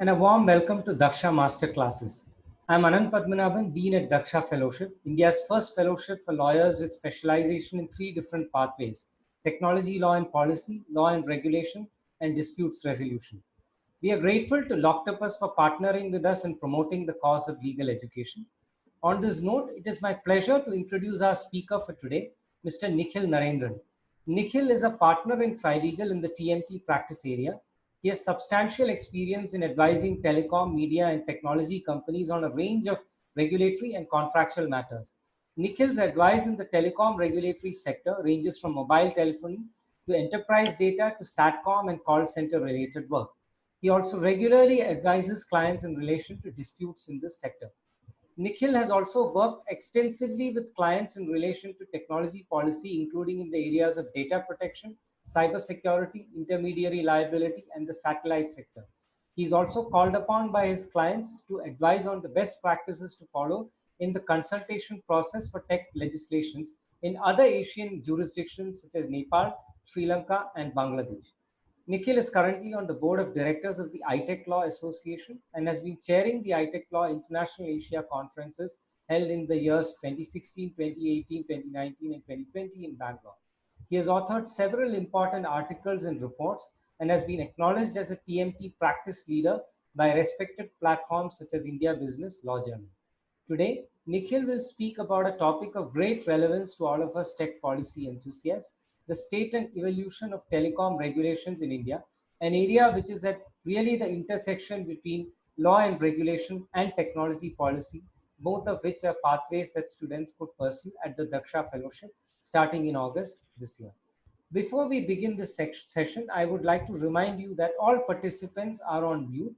and a warm welcome to Daksha Masterclasses. I'm Anand Padmanabhan, Dean at Daksha Fellowship, India's first fellowship for lawyers with specialization in 3 different pathways: technology, law and policy, law and regulation, and disputes resolution. We are grateful to Loctopus for partnering with us in promoting the cause of legal education. On this note, it is my pleasure to introduce our speaker for today, Mr. Nikhil Narendran. Nikhil is a partner in Trilegal in the TMT practice area. He has substantial experience in advising telecom, media, and technology companies on a range of regulatory and contractual matters. Nikhil's advice in the telecom regulatory sector ranges from mobile telephony to enterprise data to SATCOM and call center related work. He also regularly advises clients in relation to disputes in this sector. Nikhil has also worked extensively with clients in relation to technology policy, including in the areas of data protection, cybersecurity, intermediary liability, and the satellite sector. He is also called upon by his clients to advise on the best practices to follow in the consultation process for tech legislations in other Asian jurisdictions such as Nepal, Sri Lanka, and Bangladesh. Nikhil is currently on the board of directors of the iTech Law Association and has been chairing the iTech Law International Asia conferences held in the years 2016, 2018, 2019, and 2020 in Bangalore. He has authored several important articles and reports and has been acknowledged as a TMT practice leader by respected platforms such as India Business Law Journal. Today, Nikhil will speak about a topic of great relevance to all of us tech policy enthusiasts: the state and evolution of telecom regulations in India, an area which is at really the intersection between law and regulation and technology policy, both of which are pathways that students could pursue at the Daksha Fellowship starting in August this year. Before we begin this session, I would like to remind you that all participants are on mute,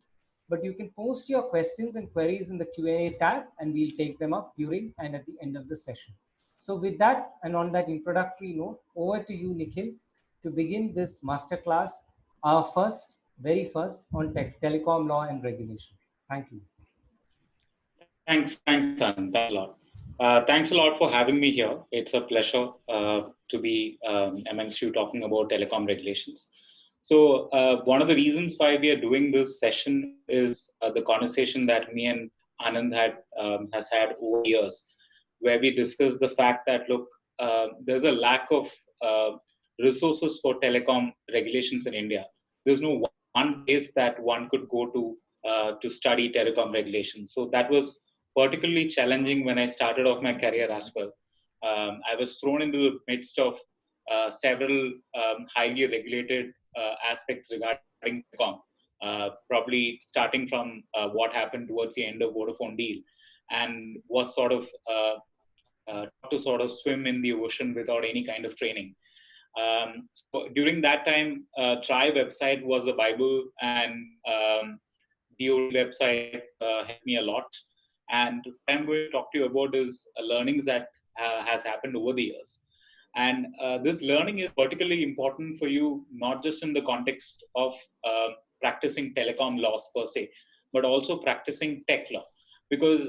but you can post your questions and queries in the Q&A tab and we'll take them up during and at the end of the session. So with that and on that introductory note, over to you, Nikhil, to begin this masterclass, our very first on telecom law and regulation. Thank you. Thanks, Anand. Thanks a lot. Thanks a lot for having me here. It's a pleasure to be amongst you talking about telecom regulations. So one of the reasons why we are doing this session is the conversation that me and Anand has had over years, where we discussed the fact that, look, there's a lack of resources for telecom regulations in India. There's no one place that one could go to study telecom regulations. So that was particularly challenging when I started off my career as well. I was thrown into the midst of several highly regulated aspects regarding telecom, probably starting from what happened towards the end of Vodafone deal, and was sort of to sort of swim in the ocean without any kind of training. So during that time, Try website was a Bible, and DOD website helped me a lot. And what I'm going to talk to you about is learnings that has happened over the years. And this learning is particularly important for you, not just in the context of practicing telecom laws per se, but also practicing tech law. Because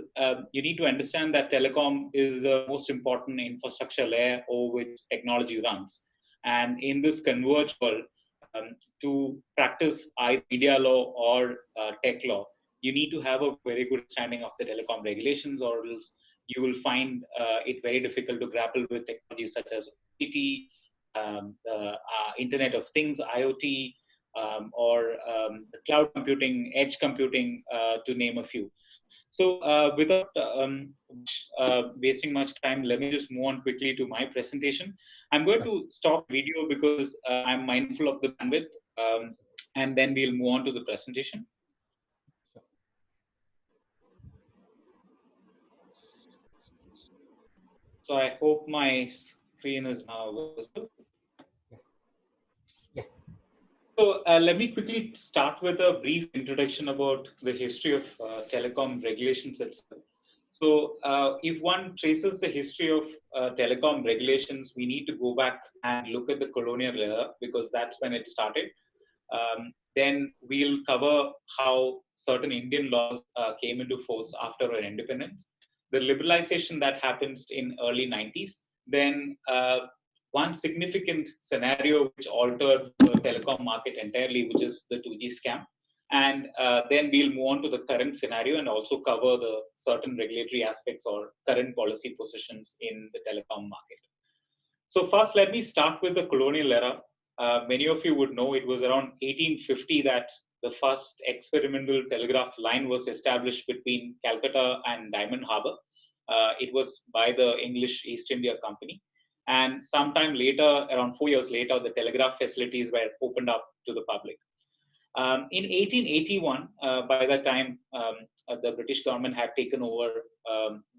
you need to understand that telecom is the most important infrastructure layer over which technology runs. And in this converged world, to practice either media law or tech law, you need to have a very good understanding of the telecom regulations, or else you will find it very difficult to grapple with technologies such as OTT, Internet of Things, IoT, or cloud computing, edge computing, to name a few. So without wasting much time, let me just move on quickly to my presentation. I'm going to stop video because I'm mindful of the bandwidth, and then we'll move on to the presentation. So I hope my screen is now visible. Yeah. So let me quickly start with a brief introduction about the history of telecom regulations itself. So if one traces the history of telecom regulations, we need to go back and look at the colonial era, because that's when it started. Then we'll cover how certain Indian laws came into force after our independence, the liberalization that happens in early 90s, then one significant scenario which altered the telecom market entirely, which is the 2G scam. And then we'll move on to the current scenario and also cover the certain regulatory aspects or current policy positions in the telecom market. So first, let me start with the colonial era. Many of you would know it was around 1850 that the first experimental telegraph line was established between Calcutta and Diamond Harbour. It was by the English East India Company. And sometime later, around 4 years later, the telegraph facilities were opened up to the public. In 1881, by that time, the British government had taken over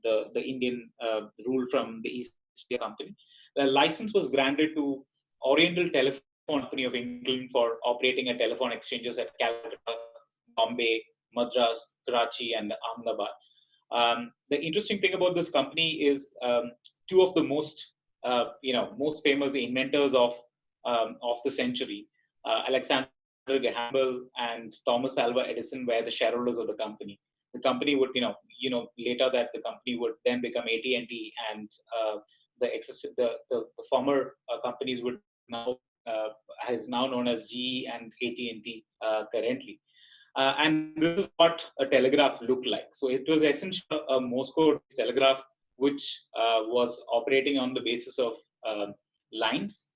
the Indian rule from the East India Company. The license was granted to Oriental Telephone Company of England for operating a telephone exchanges at Calcutta, Bombay, Madras, Karachi, and Ahmedabad. The interesting thing about this company is two of the most famous inventors of the century, Alexander Graham Bell and Thomas Alva Edison, were the shareholders of the company. The company would, later that the company would then become AT&T, and the former companies would now is now known as GE and AT&T currently. And this is what a telegraph looked like. So it was essentially a Morse code telegraph, which was operating on the basis of lines,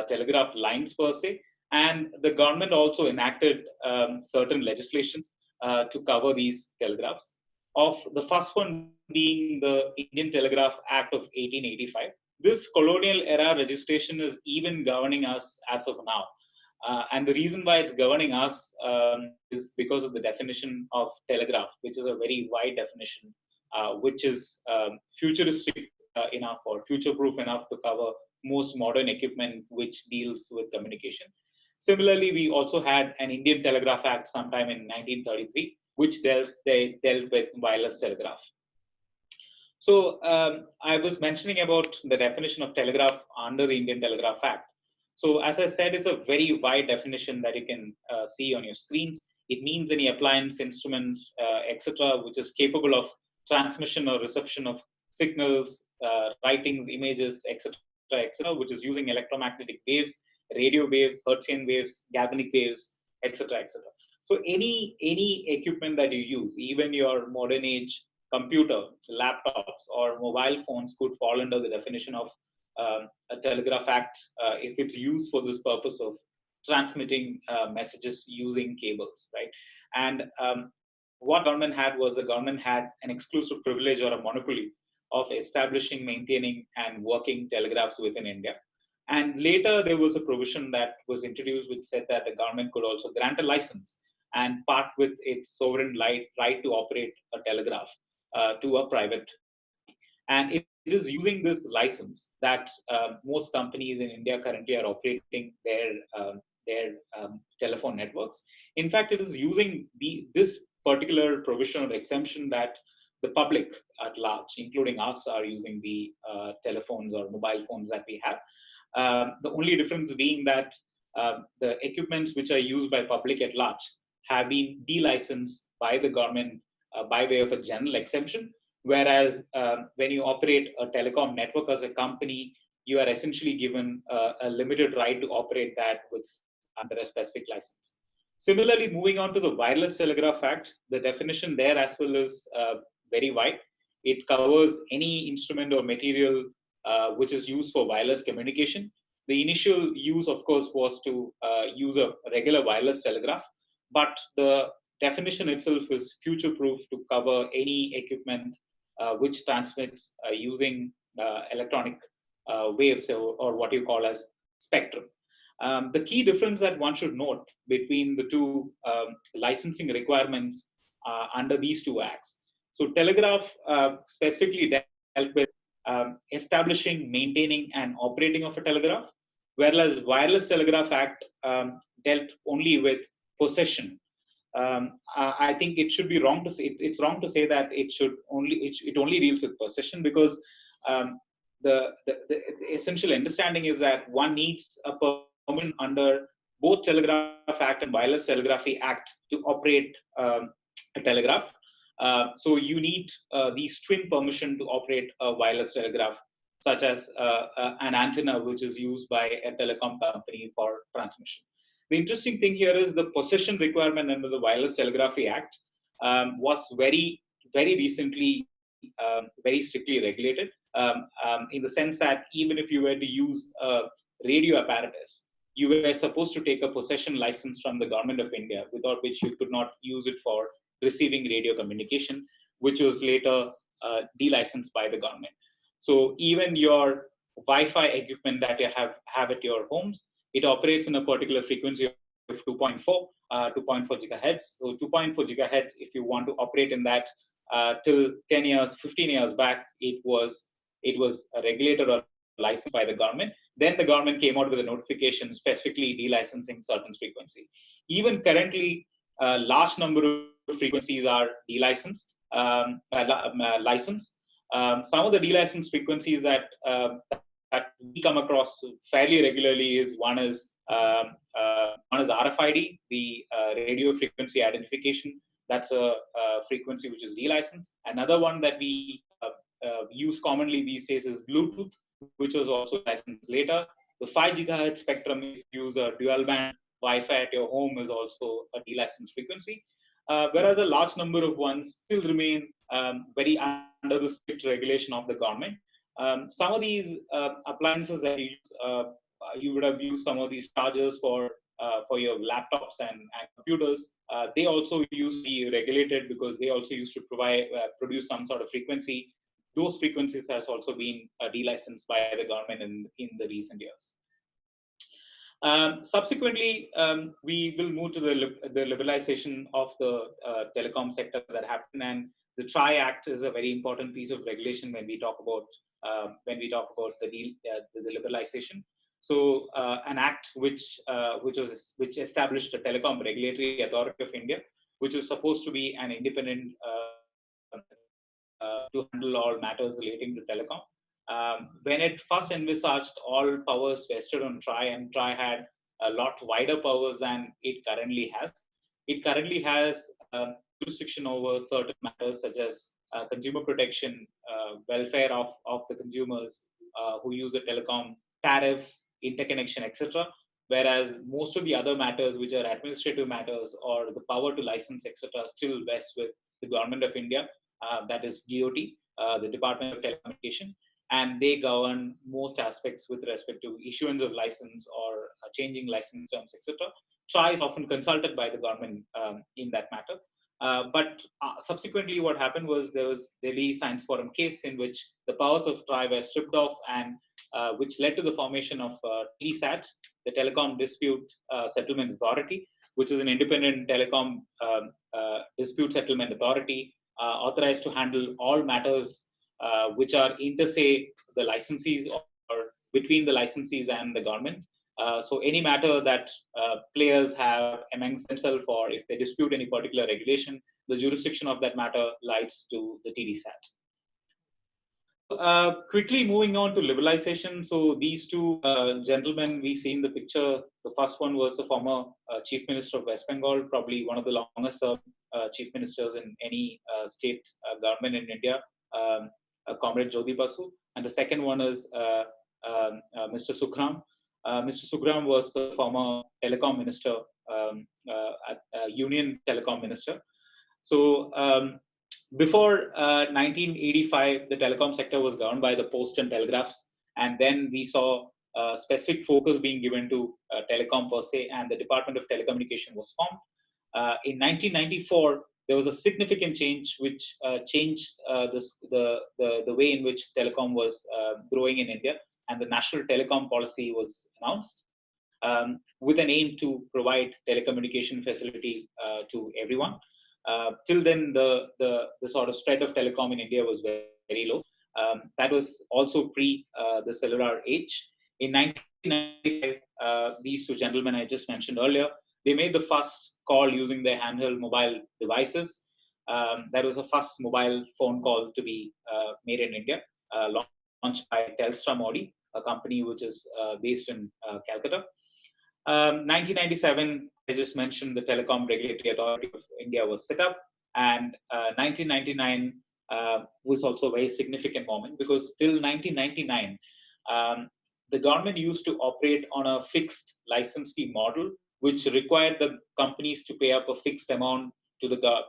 telegraph lines per se. And the government also enacted certain legislations to cover these telegraphs. Of the first one being the Indian Telegraph Act of 1885. This colonial era registration is even governing us as of now. And the reason why it's governing us is because of the definition of telegraph, which is a very wide definition, which is futuristic enough or future-proof enough to cover most modern equipment which deals with communication. Similarly, we also had an Indian Telegraph Act sometime in 1933, which dealt with wireless telegraph. So I was mentioning about the definition of telegraph under the Indian Telegraph Act. So as I said, it's a very wide definition that you can see on your screens. It means any appliance, instrument, etc., which is capable of transmission or reception of signals, writings, images, etc., which is using electromagnetic waves, radio waves, Hertzian waves, galvanic waves, etc., etc. So any equipment that you use, even your modern age computer, laptops, or mobile phones could fall under the definition of a Telegraph Act if it's used for this purpose of transmitting messages using cables, right? And what government had was the government had an exclusive privilege or a monopoly of establishing, maintaining, and working telegraphs within India. And later there was a provision that was introduced which said that the government could also grant a license and part with its sovereign right to operate a telegraph to a private. And it is using this license that most companies in India currently are operating their telephone networks. In fact, it is using this particular provision or exemption that the public at large, including us, are using the telephones or mobile phones that we have. The only difference being that the equipments which are used by public at large have been delicensed by the government by way of a general exemption. Whereas when you operate a telecom network as a company, you are essentially given a limited right to operate that under a specific license. Similarly, moving on to the Wireless Telegraph Act, the definition there as well is very wide. It covers any instrument or material which is used for wireless communication. The initial use, of course, was to use a regular wireless telegraph, but the definition itself is future-proof to cover any equipment which transmits using electronic waves or what you call as spectrum. The key difference that one should note between the two licensing requirements under these two acts. So telegraph specifically dealt with establishing, maintaining, and operating of a telegraph, whereas Wireless Telegraph Act dealt only with possession. I think it should be wrong to say it's wrong to say that it only deals with possession, because the essential understanding is that one needs a permission under both Telegraph Act and Wireless Telegraphy Act to operate a telegraph. So you need these twin permission to operate a wireless telegraph, such as an antenna which is used by a telecom company for transmission. The interesting thing here is the possession requirement under the Wireless Telegraphy Act was very recently very strictly regulated, in the sense that even if you were to use a radio apparatus, you were supposed to take a possession license from the government of India, without which you could not use it for receiving radio communication, which was later delicensed by the government. So even your Wi-Fi equipment that you have at your homes, it operates in a particular frequency of 2.4 gigahertz. So 2.4 gigahertz, if you want to operate in that, till 10 years, 15 years back, it was regulated or licensed by the government. Then the government came out with a notification specifically delicensing certain frequency. Even currently, a large number of frequencies are delicensed, licensed. Some of the delicensed frequencies that we come across fairly regularly is one is RFID, the radio frequency identification. That's a frequency which is delicensed. Another one that we use commonly these days is Bluetooth, which was also licensed later. The 5 gigahertz spectrum, if you use a dual band Wi-Fi at your home, is also a delicensed frequency. Whereas a large number of ones still remain very under the strict regulation of the government. Some of these appliances that you use, you would have used some of these chargers for your laptops and computers. They also used to be regulated because they also used to produce some sort of frequency. Those frequencies has also been delicensed by the government in the recent years. Subsequently, we will move to the liberalization of the telecom sector that happened, and the TRI Act is a very important piece of regulation when we talk about the liberalization. So, an act which established the Telecom Regulatory Authority of India, which was supposed to be an independent to handle all matters relating to telecom. When it first envisaged, all powers vested on TRI, and TRI had a lot wider powers than it currently has. It currently has jurisdiction over certain matters such as consumer protection, welfare of the consumers who use the telecom, tariffs, interconnection, etc. Whereas most of the other matters, which are administrative matters or the power to license, etc., still vests with the government of India, that is DOT, the Department of Telecommunication, and they govern most aspects with respect to issuance of license or changing license terms, etc. TRI is often consulted by the government in that matter. But subsequently, what happened was there was Delhi Science Forum case in which the powers of TRI were stripped off, and which led to the formation of TDSAT, the Telecom Dispute Settlement Authority, which is an independent telecom dispute settlement authority authorized to handle all matters which are inter se the licensees or between the licensees and the government. So any matter that players have amongst themselves, or if they dispute any particular regulation, the jurisdiction of that matter lies to the TDSAT. Quickly moving on to liberalization. So these two gentlemen we see in the picture, the first one was the former Chief Minister of West Bengal, probably one of the longest serving Chief Ministers in any state government in India, Comrade Jyoti Basu. And the second one is Mr. Sukhram. Mr. Sukhram was the former telecom minister, Union Telecom Minister. So before 1985, the telecom sector was governed by the Post and Telegraphs, and then we saw specific focus being given to telecom per se, and the Department of Telecommunication was formed. In 1994, there was a significant change which changed the way in which telecom was growing in India, and the National Telecom Policy was announced with an aim to provide telecommunication facility to everyone. Till then, the sort of spread of telecom in India was very low. That was also pre the cellular age. In 1995, these two gentlemen I just mentioned earlier, they made the first call using their handheld mobile devices. That was the first mobile phone call to be made in India, launched by Telstra Modi, a company which is based in Calcutta. 1997, I just mentioned, the Telecom Regulatory Authority of India was set up, and 1999 was also a very significant moment, because till 1999, the government used to operate on a fixed license fee model which required the companies to pay up a fixed amount to the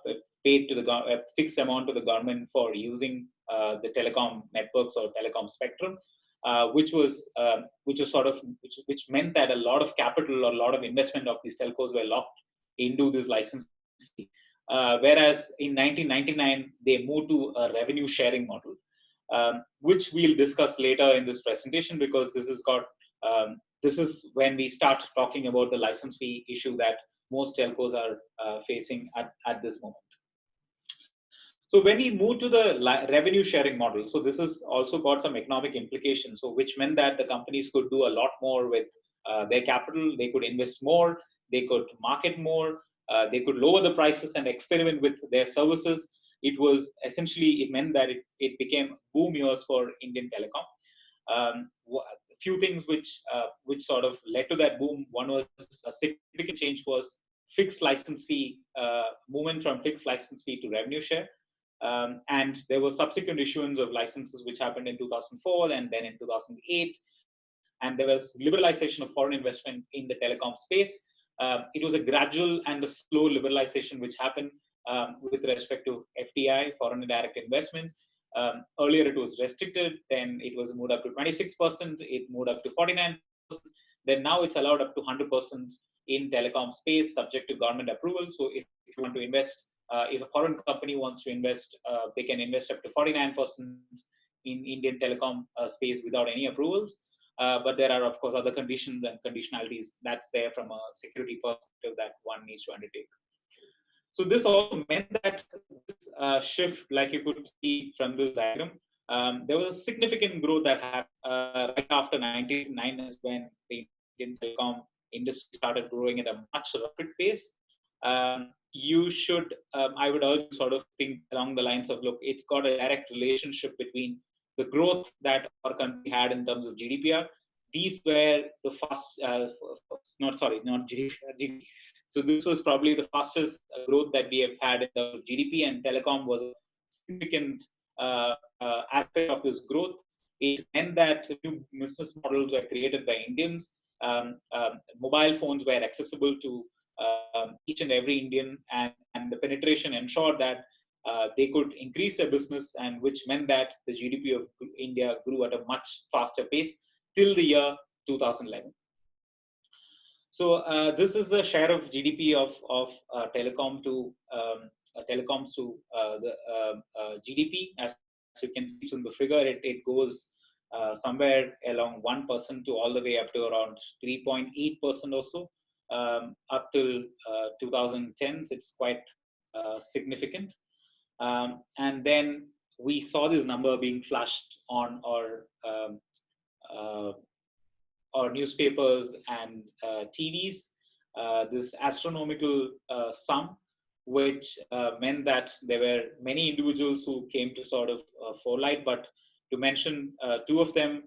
fixed amount to the government for using the telecom networks or telecom spectrum, which meant that a lot of capital or a lot of investment of these telcos were locked into this license fee. Whereas in 1999 they moved to a revenue sharing model, which we'll discuss later in this presentation, because this is when we start talking about the license fee issue that most telcos are facing at this moment. So when we move to the revenue sharing model, so this has also got some economic implications. So which meant that the companies could do a lot more with their capital. They could invest more, they could market more, they could lower the prices and experiment with their services. It meant that it became boom years for Indian telecom. A few things which sort of led to that boom. One was a significant change was fixed license fee, movement from fixed license fee to revenue share. And there was subsequent issuance of licenses which happened in 2004 and then in 2008. And there was liberalization of foreign investment in the telecom space. It was a gradual and a slow liberalization which happened with respect to FDI, foreign direct investment. Earlier it was restricted, then it was moved up to 26%, it moved up to 49%, then now it's allowed up to 100% in telecom space subject to government approval. So if you want to invest, if a foreign company wants to invest, they can invest up to 49% in Indian telecom space without any approvals. But there are, of course, other conditions and conditionalities that's there from a security perspective that one needs to undertake. So this also meant that this shift, like you could see from this diagram, there was a significant growth that happened right after 1999 is when the Indian telecom industry started growing at a much rapid pace. You should, I would urge, sort of think along the lines of, look, it's got a direct relationship between the growth that our country had in terms of GDPR. These were the not GDP. So this was probably the fastest growth that we have had in terms of GDP, and telecom was a significant aspect of this growth. It meant that new business models were created by Indians. Mobile phones were accessible to each and every Indian, and the penetration ensured that they could increase their business, and which meant that the GDP of India grew at a much faster pace till the year 2011. So this is the share of GDP of telecoms to the GDP. As you can see from the figure, it goes somewhere along 1% to all the way up to around 3.8% or so. Up till 2010, it's quite significant. And then we saw this number being flashed on our newspapers and TVs, this astronomical sum, which meant that there were many individuals who came to sort of forelight. But to mention two of them,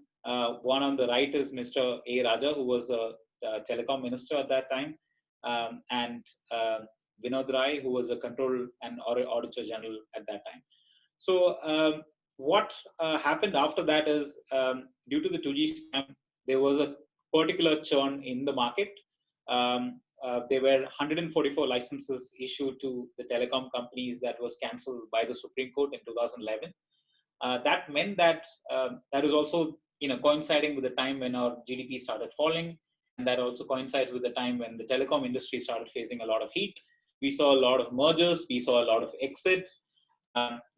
one on the right is Mr. A. Raja, who was a telecom minister at that time, and Vinod Rai, who was a control and auditor general at that time. So what happened after that is, due to the 2G scam, there was a particular churn in the market. There were 144 licenses issued to the telecom companies that was cancelled by the Supreme Court in 2011. That meant that that was also coinciding with the time when our GDP started falling, and that also coincides with the time when the telecom industry started facing a lot of heat. We saw a lot of mergers, we saw a lot of exits.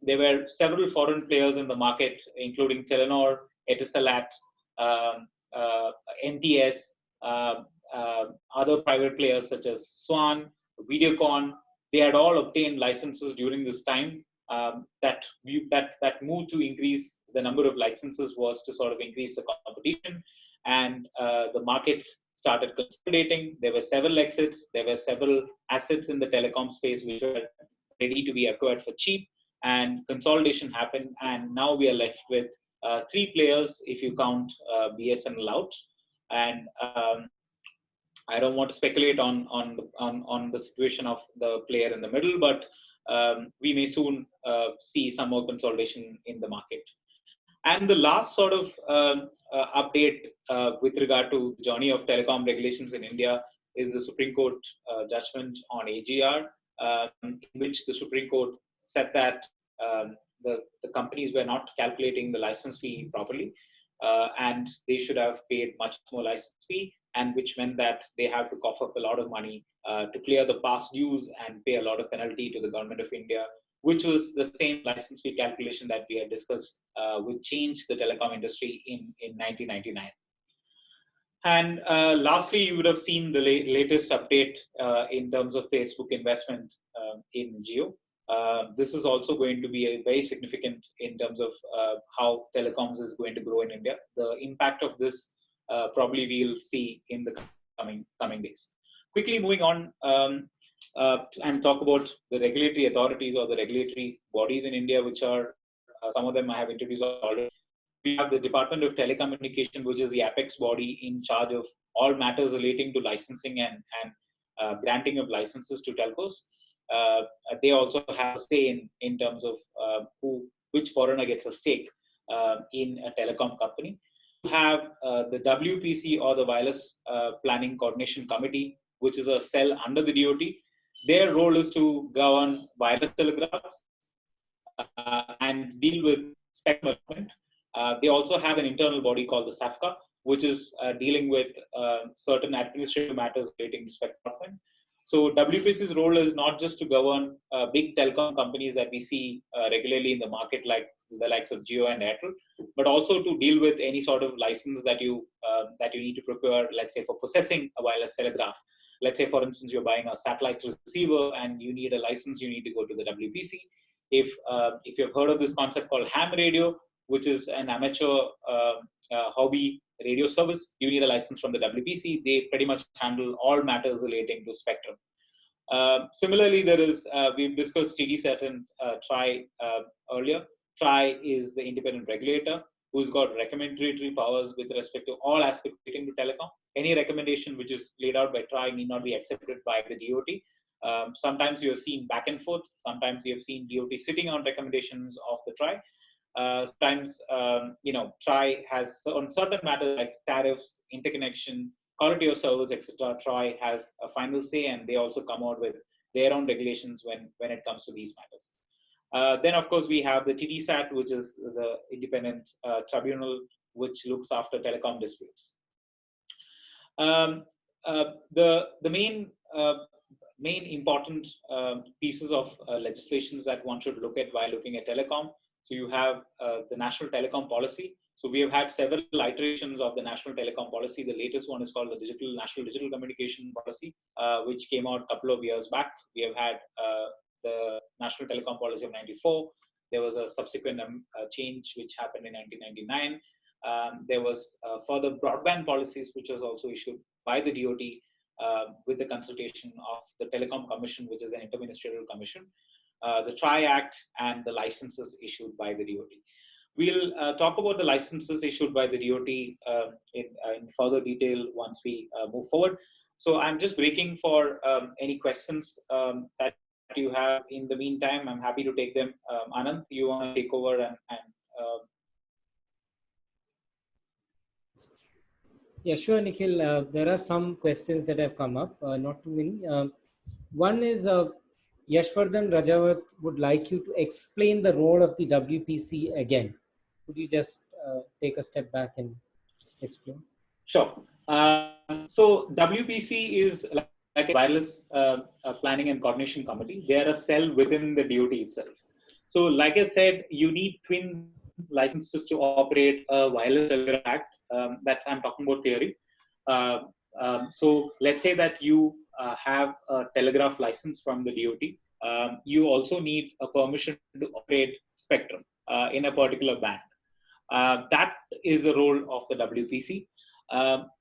There were several foreign players in the market, including Telenor, Etisalat, NTS, other private players such as Swan, Videocon. They had all obtained licenses during this time. That move to increase the number of licenses was to sort of increase the competition, and the market started consolidating. There were several exits. There were several assets in the telecom space which were ready to be acquired for cheap, and consolidation happened. And now we are left with three players if you count BSNL out. And I don't want to speculate on the situation of the player in the middle, but we may soon see some more consolidation in the market. And the last sort of update with regard to the journey of telecom regulations in India is the Supreme Court judgment on AGR, in which the Supreme Court said that the companies were not calculating the license fee properly, and they should have paid much more license fee, and which meant that they have to cough up a lot of money to clear the past dues and pay a lot of penalty to the government of India, which was the same license fee calculation that we had discussed, which changed the telecom industry in 1999. And lastly, you would have seen the latest update in terms of Facebook investment in Jio. This is also going to be very significant in terms of how telecoms is going to grow in India. The impact of this probably we'll see in the coming days. Quickly moving on and talk about the regulatory authorities or the regulatory bodies in India, which are some of them I have introduced already. We have the Department of Telecommunication, which is the apex body in charge of all matters relating to licensing and granting of licenses to telcos. They also have a say in terms of which foreigner gets a stake in a telecom company. We have the WPC, or the Wireless Planning Coordination Committee, which is a cell under the DoT. Their role is to govern wireless telegraphs and deal with spectrum development. They also have an internal body called the SAFCA, which is dealing with certain administrative matters relating to spectrum development. So WPC's role is not just to govern big telecom companies that we see regularly in the market, like the likes of Jio and Airtel, but also to deal with any sort of license that you need to procure, let's say for possessing a wireless telegraph. Let's say, for instance, you're buying a satellite receiver and you need a license, you need to go to the WPC. If you've heard of this concept called ham radio, which is an amateur hobby radio service, you need a license from the WPC. They pretty much handle all matters relating to spectrum. Similarly, there is, we've discussed TDSAT and TRAI earlier. TRAI is the independent regulator who's got recommendatory powers with respect to all aspects relating to telecom. Any recommendation which is laid out by TRAI need not be accepted by the DoT. Sometimes you have seen back and forth. Sometimes you have seen DoT sitting on recommendations of the TRAI. Sometimes, TRAI has on certain matters like tariffs, interconnection, quality of service, etc. TRAI has a final say, and they also come out with their own regulations when it comes to these matters. Then, of course, we have the TDSAT, which is the independent tribunal which looks after telecom disputes. The main important pieces of legislations that one should look at while looking at telecom. So you have the National Telecom Policy. So we have had several iterations of the National Telecom Policy. The latest one is called the National Digital Communication Policy, which came out a couple of years back. We have had the National Telecom Policy of '94. There was a subsequent change which happened in 1999. There was further broadband policies, which was also issued by the DoT with the consultation of the Telecom Commission, which is an interministerial commission. The TRAI Act, and the licenses issued by the DoT. We'll talk about the licenses issued by the DoT in further detail once we move forward. So I'm just breaking for any questions that you have. In the meantime, I'm happy to take them. Anand, you want to take over and Yeah, sure, Nikhil. There are some questions that have come up, not too many. One is Yashwardhan Rajawat would like you to explain the role of the WPC again. Could you just take a step back and explain? Sure. So WPC is like a wireless planning and coordination committee. They are a cell within the DoT itself. So like I said, you need twin licenses to operate a wireless telegraph act. I'm talking about theory. So let's say that you have a telegraph license from the DoT. You also need a permission to operate spectrum in a particular band. That is the role of the WPC.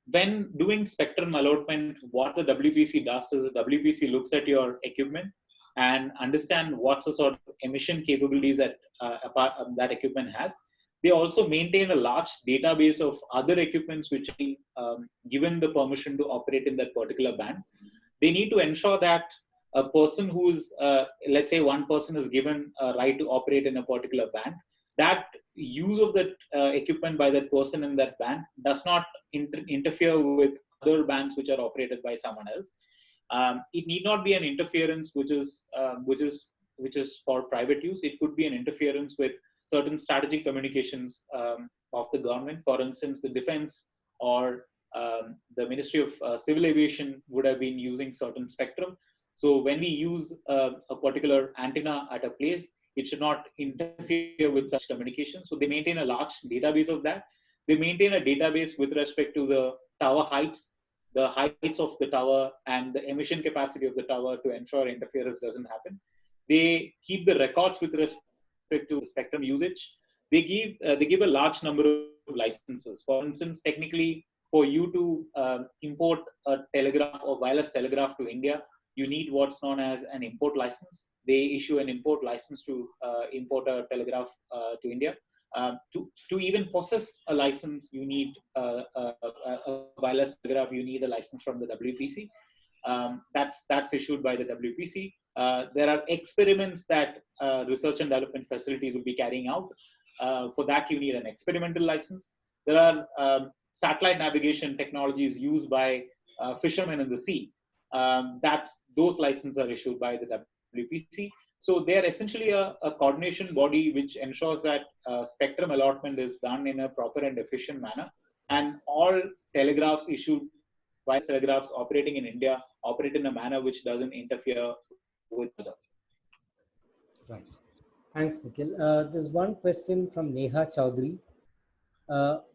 When doing spectrum allotment, what the WPC does is the WPC looks at your equipment and understand what's the sort of emission capabilities that that equipment has. They also maintain a large database of other equipments which are given the permission to operate in that particular band. They need to ensure that a person who's, let's say one person is given a right to operate in a particular band, that use of that equipment by that person in that band does not interfere with other banks which are operated by someone else. It need not be an interference which is for private use. It could be an interference with certain strategic communications of the government. For instance, the defense or the Ministry of Civil Aviation would have been using certain spectrum. So when we use a particular antenna at a place, it should not interfere with such communication. So they maintain a large database of that. They maintain a database with respect to the tower heights, the heights of the tower, and the emission capacity of the tower to ensure interference doesn't happen. They keep the records with respect to spectrum usage. They give a large number of licenses. For instance, technically, for you to import a telegraph or wireless telegraph to India, you need what's known as an import license. They issue an import license to import a telegraph to India. To even possess a license, you need a wireless telegraph. You need a license from the WPC. That's issued by the WPC. There are experiments that research and development facilities will be carrying out. For that, you need an experimental license. There are satellite navigation technologies used by fishermen in the sea. Those licenses are issued by the WPC. So they're essentially a coordination body which ensures that spectrum allotment is done in a proper and efficient manner. And all telegraphs issued by telegraphs operating in India operate in a manner which doesn't interfere with other. Right. Thanks, Nikhil. There's one question from Neha Chowdhury.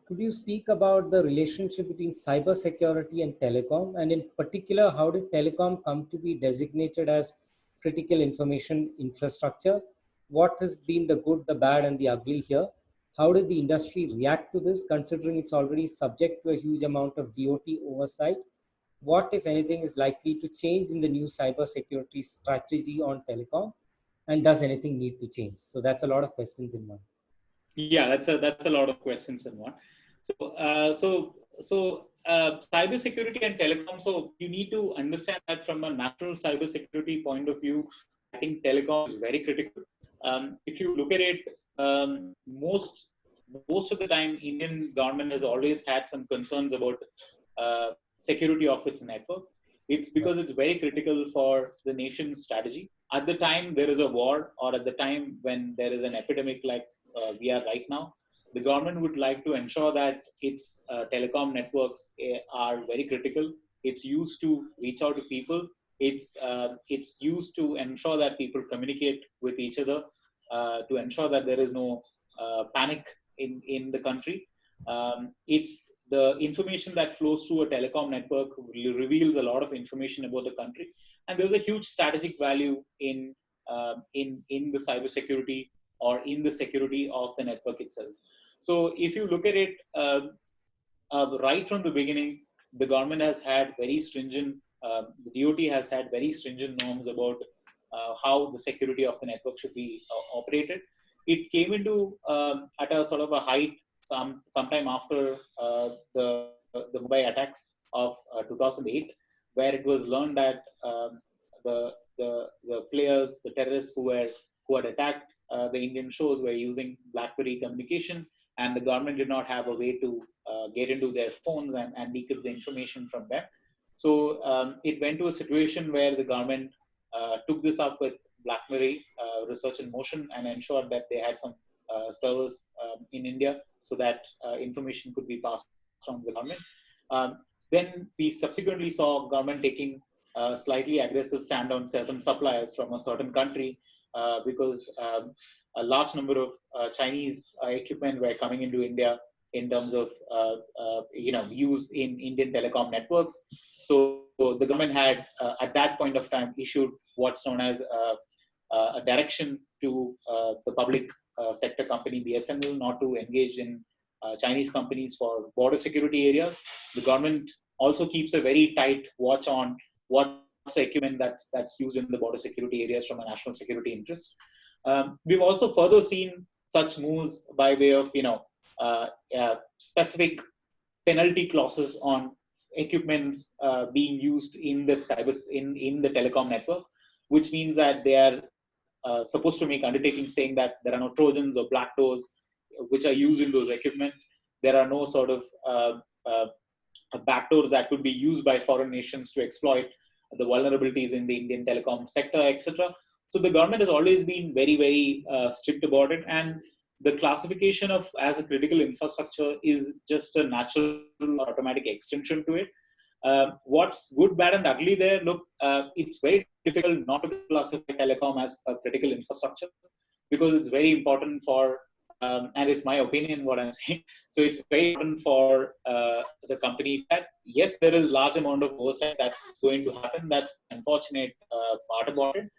Could you speak about the relationship between cybersecurity and telecom? And in particular, how did telecom come to be designated as critical information infrastructure? What has been the good, the bad, and the ugly here? How did the industry react to this, considering it's already subject to a huge amount of DOT oversight? What, if anything, is likely to change in the new cybersecurity strategy on telecom? And does anything need to change? So that's a lot of questions in one. Yeah, that's a lot of questions in one. So cybersecurity and telecom. So you need to understand that from a national cybersecurity point of view, I think telecom is very critical. If you look at it, most of the time, Indian government has always had some concerns about security of its network. It's because it's very critical for the nation's strategy. At the time there is a war, or at the time when there is an epidemic like we are right now, the government would like to ensure that its telecom networks are very critical. It's used to reach out to people. It's used to ensure that people communicate with each other, to ensure that there is no panic in the country. It's the information that flows through a telecom network reveals a lot of information about the country, and there's a huge strategic value in the cybersecurity or in the security of the network itself. So if you look at it, right from the beginning, the government has had very stringent, the DOT has had very stringent norms about how the security of the network should be operated. It came into at a sort of a height sometime after the Mumbai attacks of 2008, where it was learned that the players, the terrorists who had attacked the Indian shores were using BlackBerry communication, and the government did not have a way to get into their phones and decrypt the information from them. So it went to a situation where the government took this up with BlackBerry Research in Motion and ensured that they had some servers in India so that information could be passed on to the government. Then we subsequently saw government taking a slightly aggressive stand on certain suppliers from a certain country because a large number of Chinese equipment were coming into India in terms of use in Indian telecom networks. So the government had at that point of time issued what's known as a direction to the public sector company BSNL not to engage in Chinese companies for border security areas. The government also keeps a very tight watch on what's the equipment that's used in the border security areas from a national security interest. We've also further seen such moves by way of specific penalty clauses on equipments being used in the in the telecom network, which means that they are supposed to make undertakings saying that there are no Trojans or black doors which are used in those equipment. There are no sort of backdoors that could be used by foreign nations to exploit the vulnerabilities in the Indian telecom sector, etc. So the government has always been very, very strict about it, and the classification of as a critical infrastructure is just a natural automatic extension to it. What's good, bad, and ugly there? Look, it's very difficult not to classify telecom as a critical infrastructure because it's very important for, and it's my opinion what I'm saying. So it's very important for the company that yes, there is large amount of oversight that's going to happen. That's unfortunate part about it,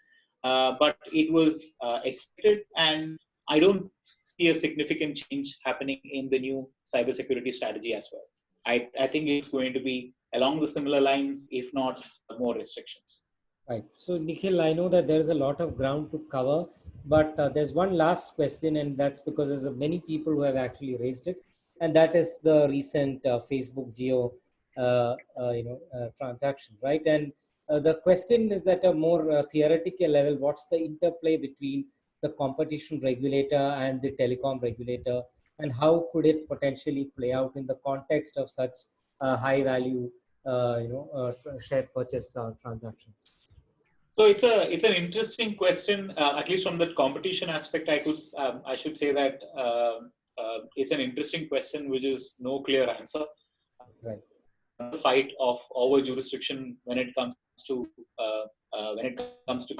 but it was expected, and I don't see a significant change happening in the new cybersecurity strategy as well. I think it's going to be along the similar lines, if not more restrictions. Right. So, Nikhil, I know that there is a lot of ground to cover, but there's one last question, and that's because there's many people who have actually raised it, and that is the recent Facebook Geo, transaction, right? And the question is at a more theoretical level: what's the interplay between the competition regulator and the telecom regulator, and how could it potentially play out in the context of such high-value, share purchase transactions? So it's an interesting question. At least from the competition aspect, I should say that it's an interesting question, which is no clear answer. Right. The fight of over jurisdiction when it comes to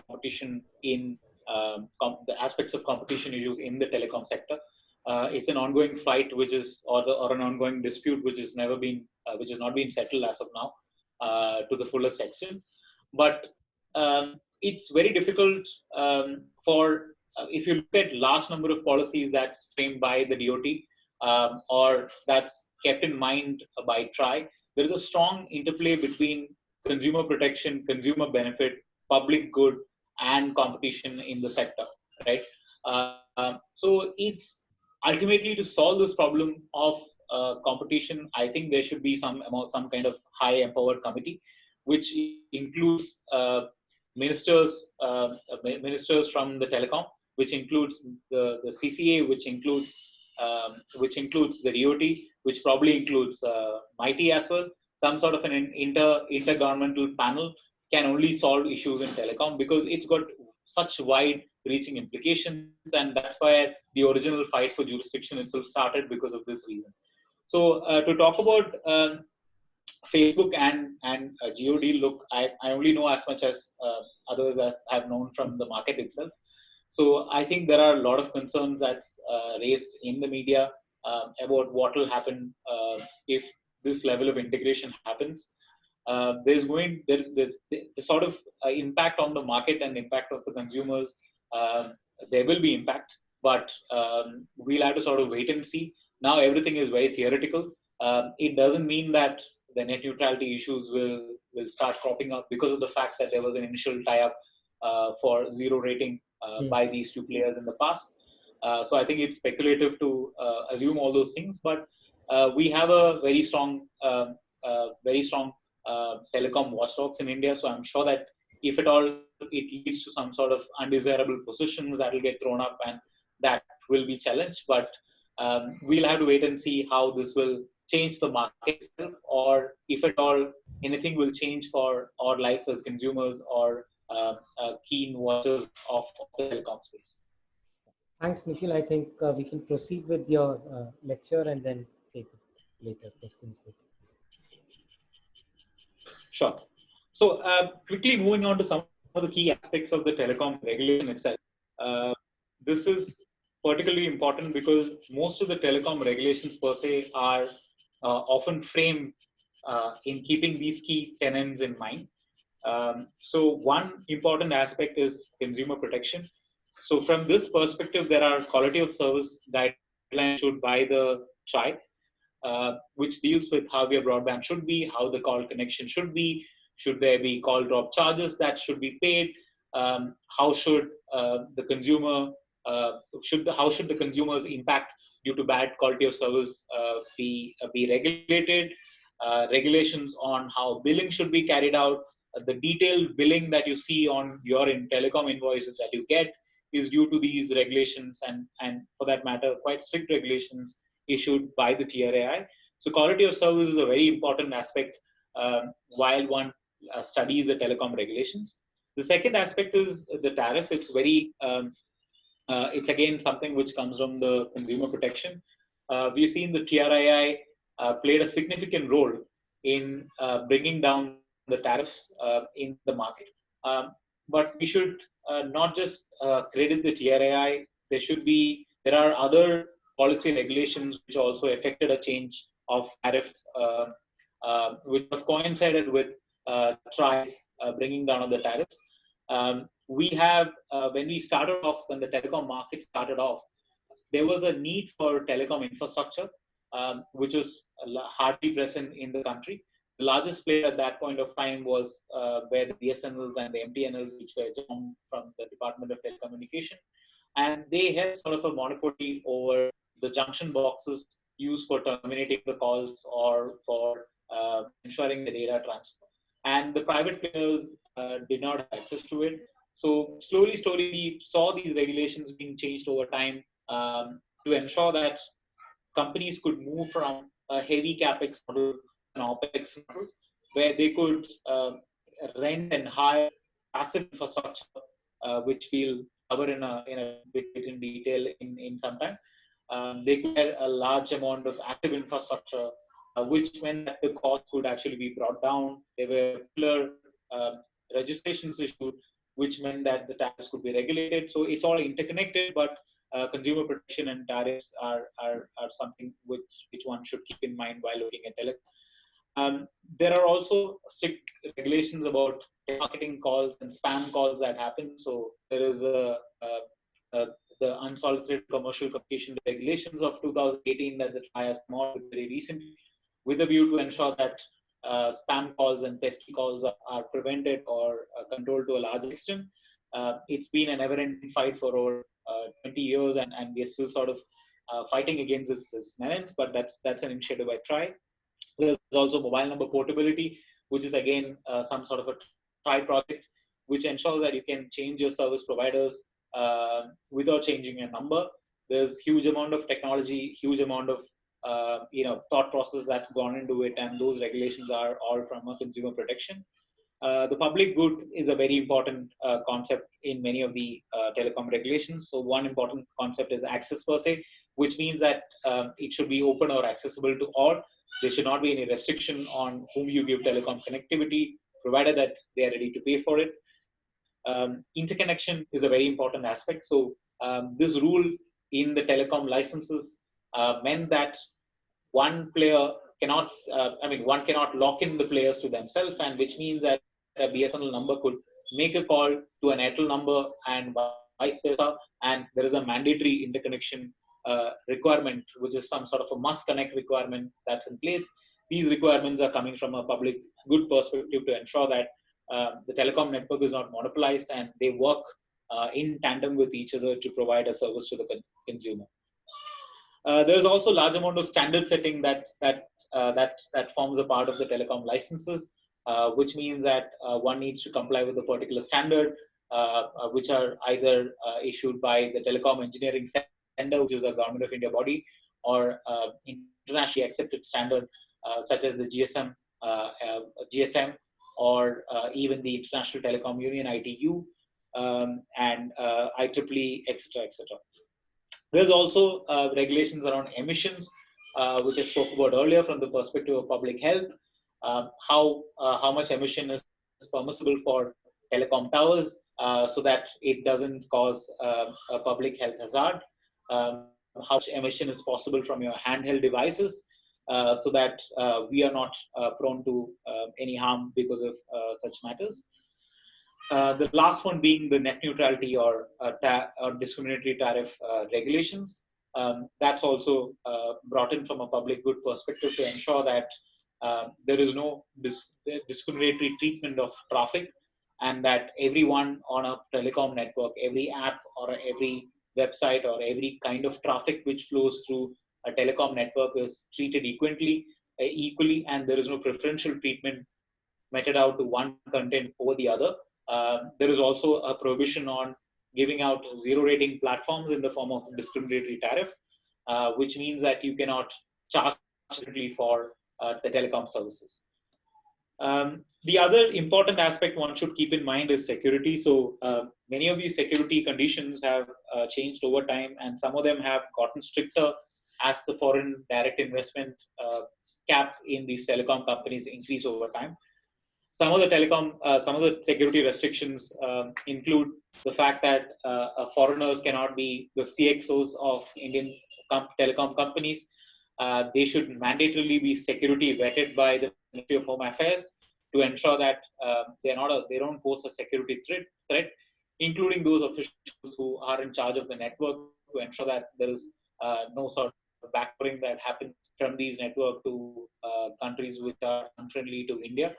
competition in the aspects of competition issues in the telecom sector. It's an ongoing fight, which is or an ongoing dispute, which has not been settled as of now to the fullest extent. But it's very difficult for if you look at large number of policies that's framed by the DOT or that's kept in mind by TRI. There is a strong interplay between consumer protection, consumer benefit, public good, and competition in the sector, right? So it's ultimately to solve this problem of competition. I think there should be some kind of high empowered committee, which includes ministers from the telecom, which includes the CCA, which includes the DOT, which probably includes MIT as well. Some sort of an intergovernmental panel can only solve issues in telecom because it's got such wide-reaching implications, and that's why the original fight for jurisdiction itself started because of this reason. So to talk about Facebook and GOD, look, I only know as much as others have known from the market itself. So I think there are a lot of concerns that's raised in the media about what will happen if this level of integration happens. There's the sort of impact on the market and impact of the consumers. There will be impact, but we'll have to sort of wait and see. Now everything is very theoretical. It doesn't mean that the net neutrality issues will start cropping up because of the fact that there was an initial tie-up for zero rating by these two players in the past. So I think it's speculative to assume all those things, but we have a very strong telecom watchdogs in India. So I'm sure that if at all it leads to some sort of undesirable positions that will get thrown up and that will be challenged, but we'll have to wait and see how this will change the market itself, or if at all anything will change for our lives as consumers or keen watchers of the telecom space. Thanks, Nikhil. I think we can proceed with your lecture and then take later questions later. Sure. So quickly moving on to some of the key aspects of the telecom regulation itself. This is particularly important because most of the telecom regulations per se are often framed in keeping these key tenets in mind. So one important aspect is consumer protection. So from this perspective, there are quality of service guidelines issued by the TRI, which deals with how your broadband should be, how the call connection should be, should there be call drop charges that should be paid, how should the consumer how should the consumer's impact due to bad quality of service be regulated, regulations on how billing should be carried out. The detailed billing that you see on your telecom invoices that you get is due to these regulations and for that matter, quite strict regulations issued by the TRAI. So quality of service is a very important aspect while one studies the telecom regulations. The second aspect is the tariff. It's very it's again something which comes from the consumer protection. We've seen the TRII played a significant role in bringing down the tariffs in the market. But we should not just credit the TRII. There are other policy regulations which also affected a change of tariff, which have coincided with TRI's bringing down of the tariffs. We have, when the telecom market started off, there was a need for telecom infrastructure, which was hardly present in the country. The largest player at that point of time was where the BSNLs and the MTNLs, which were joined from the Department of Telecommunication. And they had sort of a monopoly over the junction boxes used for terminating the calls or for ensuring the data transfer. And the private players did not have access to it. So slowly, we saw these regulations being changed over time to ensure that companies could move from a heavy capex model to an opex model, where they could rent and hire passive infrastructure, which we'll cover in a bit in detail in some time. They could have a large amount of active infrastructure, which meant that the cost could actually be brought down. There were fuller registrations issued, which meant that the tariffs could be regulated. So it's all interconnected, but consumer protection and tariffs are something which one should keep in mind while looking at telecom. There are also strict regulations about marketing calls and spam calls that happen. So there is the unsolicited commercial communication regulations of 2018 that the TRI has come out with very recently, with a view to ensure that spam calls and pesky calls are prevented or controlled to a large extent. It's been a never-ending fight for over 20 years, and we are still sort of fighting against this menace, but that's an initiative by TRI. There's also mobile number portability, which is again some sort of a TRI project, which ensures that you can change your service providers without changing your number. There's huge amount of technology, huge amount of thought process that's gone into it, and those regulations are all from a consumer protection. The public good is a very important concept in many of the telecom regulations. So one important concept is access per se, which means that it should be open or accessible to all. There should not be any restriction on whom you give telecom connectivity, provided that they are ready to pay for it. Interconnection is a very important aspect. So this rule in the telecom licenses meant that one player cannot, one cannot lock in the players to themselves, and which means that a BSNL number could make a call to an Airtel number and vice versa, and there is a mandatory interconnection requirement, which is some sort of a must connect requirement that's in place. These requirements are coming from a public good perspective to ensure that the telecom network is not monopolized and they work in tandem with each other to provide a service to the consumer. There's also a large amount of standard setting that forms a part of the telecom licenses, which means that one needs to comply with a particular standard, which are either issued by the Telecom Engineering Center, which is a Government of India body, or internationally accepted standard such as the GSM, or even the International Telecom Union (ITU) and IEEE, etc., etc. There's also regulations around emissions, which I spoke about earlier from the perspective of public health. How much emission is permissible for telecom towers so that it doesn't cause a public health hazard. How much emission is possible from your handheld devices so that we are not prone to any harm because of such matters. The last one being the net neutrality or discriminatory tariff regulations. That's also brought in from a public good perspective to ensure that there is no discriminatory treatment of traffic, and that everyone on a telecom network, every app or every website or every kind of traffic which flows through a telecom network is treated equally, and there is no preferential treatment meted out to one content over the other. There is also a prohibition on giving out zero rating platforms in the form of discriminatory tariff, which means that you cannot charge differently for the telecom services. The other important aspect one should keep in mind is security. So many of these security conditions have changed over time, and some of them have gotten stricter as the foreign direct investment cap in these telecom companies increase over time. Some of the security restrictions include the fact that foreigners cannot be the CXOs of Indian telecom companies. They should mandatorily be security vetted by the Ministry of Home Affairs to ensure that they don't pose a security threat, including those officials who are in charge of the network, to ensure that there is no sort of backdooring that happens from these networks to countries which are unfriendly to India.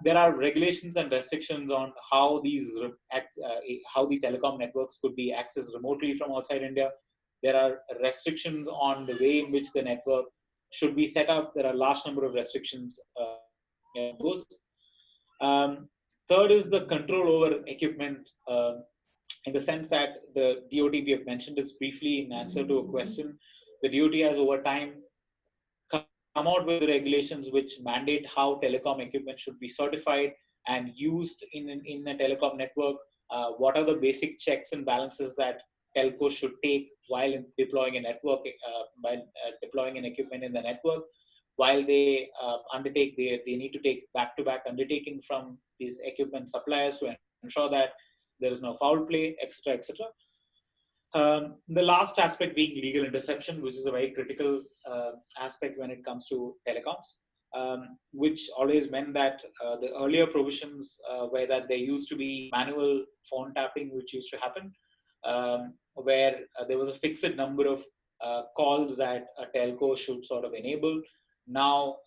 There are regulations and restrictions on how these telecom networks could be accessed remotely from outside India. There are restrictions on the way in which the network should be set up. There are a large number of restrictions those. Third is the control over equipment, in the sense that the DoT, we have mentioned this briefly in answer to a question. The DoT has over time come out with regulations which mandate how telecom equipment should be certified and used in a telecom network. What are the basic checks and balances that telcos should take while deploying a network, deploying an equipment in the network? While they undertake, they need to take back-to-back undertaking from these equipment suppliers to ensure that there is no foul play, etc., etc. The last aspect being legal interception, which is a very critical aspect when it comes to telecoms, which always meant that the earlier provisions were that there used to be manual phone tapping, which used to happen, where there was a fixed number of calls that a telco should sort of enable. Now,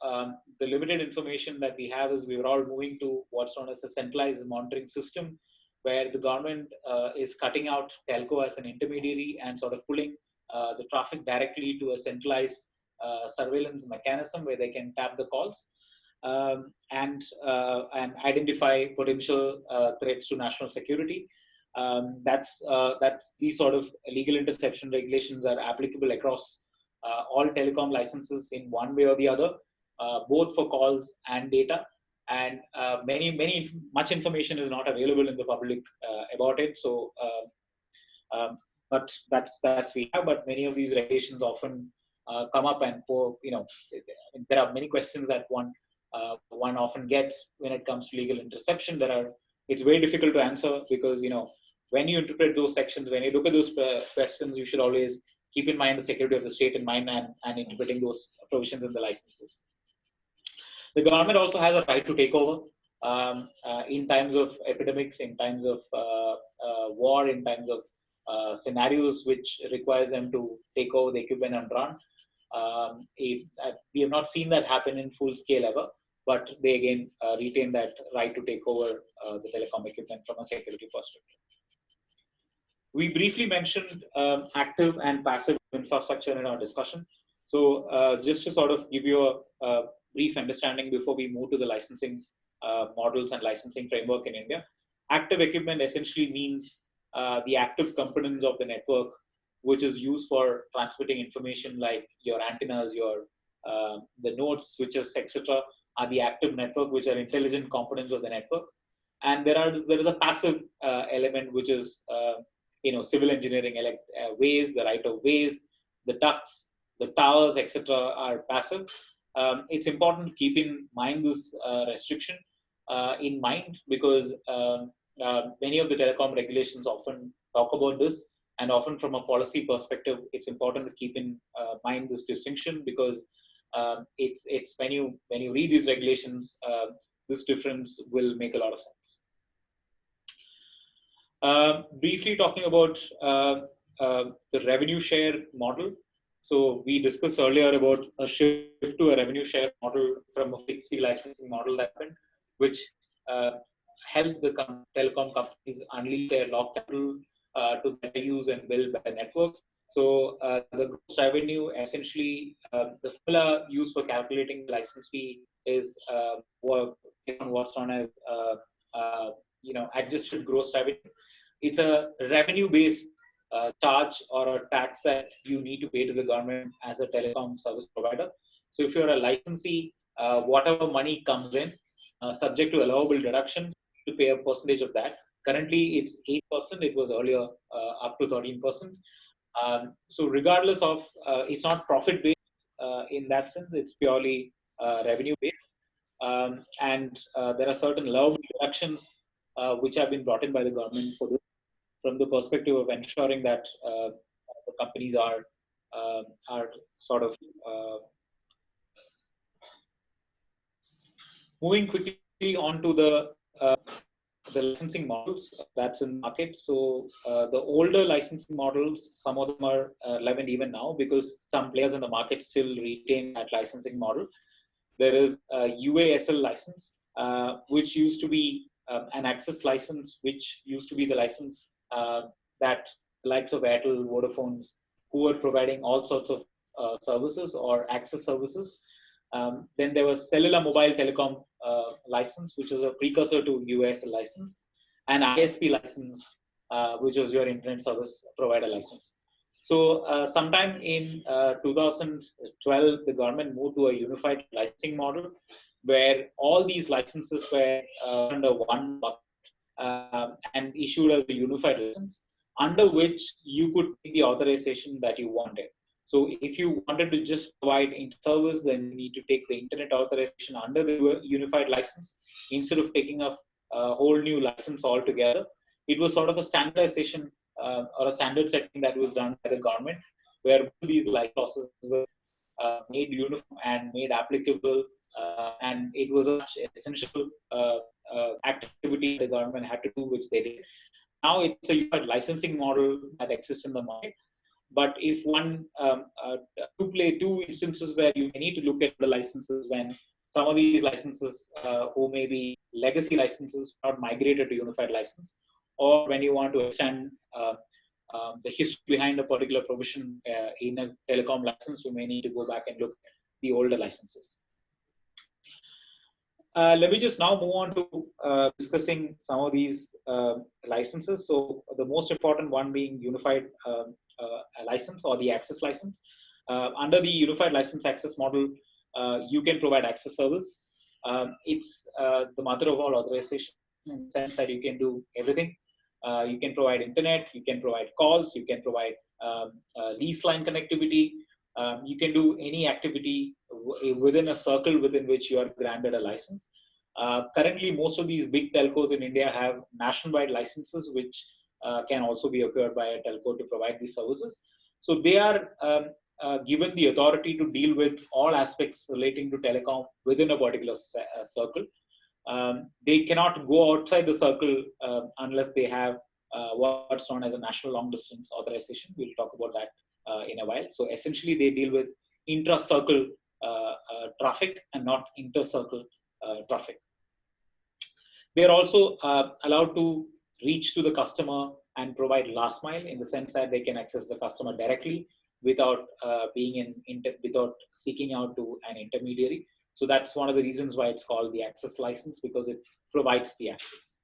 the limited information that we have is we are all moving to what's known as a centralized monitoring system, where the government is cutting out telco as an intermediary and sort of pulling the traffic directly to a centralized surveillance mechanism where they can tap the calls and identify potential threats to national security. That's these sort of legal interception regulations are applicable across all telecom licenses in one way or the other, both for calls and data. And much information is not available in the public about it. So, but that's we have. But many of these regulations often come up, and there are many questions that one often gets when it comes to legal interception. It's very difficult to answer because when you interpret those sections, when you look at those questions, you should always keep in mind the security of the state in mind and interpreting those provisions in the licenses. The government also has a right to take over in times of epidemics, in times of war, in times of scenarios which requires them to take over the equipment and run. We have not seen that happen in full scale ever, but they again retain that right to take over the telecom equipment from a security perspective. We briefly mentioned active and passive infrastructure in our discussion. So just to sort of give you a brief understanding before we move to the licensing models and licensing framework in India. Active equipment essentially means the active components of the network, which is used for transmitting information like your antennas, the nodes, switches, etc., are the active network, which are intelligent components of the network. And there is a passive element, which is civil engineering, ways, the right of ways, the ducts, the towers, etc., are passive. It's important to keep in mind this restriction in mind because many of the telecom regulations often talk about this, and often from a policy perspective, it's important to keep in mind this distinction because it's when you read these regulations, this difference will make a lot of sense. Briefly talking about the revenue share model. So we discussed earlier about a shift to a revenue share model from a fixed fee licensing model that happened, which helped the telecom companies unleash their locked capital to better use and build better networks. So the gross revenue, essentially, the formula used for calculating the license fee is what's known as adjusted gross revenue. It's a revenue-based charge or a tax that you need to pay to the government as a telecom service provider. So if you're a licensee, whatever money comes in, subject to allowable deductions, to pay a percentage of that. Currently, it's 8%. It was earlier up to 13%. So regardless of, it's not profit based in that sense. It's purely revenue based. And there are certain allowable deductions which have been brought in by the government for this, from the perspective of ensuring that the companies are sort of moving quickly on to the licensing models that's in the market. So the older licensing models, some of them are relevant even now because some players in the market still retain that licensing model. There is a UASL license, which used to be an access license, which used to be the license that the likes of Airtel, Vodafones, who were providing all sorts of services or access services. Then there was cellular mobile telecom license, which was a precursor to UASL license, and ISP license, which was your internet service provider license. So sometime in 2012, the government moved to a unified licensing model where all these licenses were under one bucket and issued as a unified license, under which you could take the authorization that you wanted. So if you wanted to just provide service, then you need to take the internet authorization under the unified license instead of taking a whole new license altogether. It was sort of a standardization or a standard setting that was done by the government, where these licenses were made uniform and made applicable, and it was an essential activity the government had to do, which they did. Now it's a unified licensing model that exists in the market. But if one two instances where you may need to look at the licenses when some of these licenses who may be legacy licenses are migrated to unified license, or when you want to extend the history behind a particular provision in a telecom license, you may need to go back and look at the older licenses. Let me just now move on to discussing some of these licenses. So the most important one being unified license or the access license. Under the unified license access model, you can provide access service. It's the mother of all authorization in the sense that you can do everything. You can provide internet, you can provide calls, you can provide lease line connectivity. You can do any activity within a circle within which you are granted a license. Currently, most of these big telcos in India have nationwide licenses, which can also be acquired by a telco to provide these services. So they are given the authority to deal with all aspects relating to telecom within a particular circle. They cannot go outside the circle unless they have what's known as a national long distance authorization. We'll talk about that in a while. So essentially, they deal with intra-circle traffic and not inter-circle traffic. They're also allowed to reach to the customer and provide last mile in the sense that they can access the customer directly without without seeking out to an intermediary. So that's one of the reasons why it's called the access license, because it provides the access.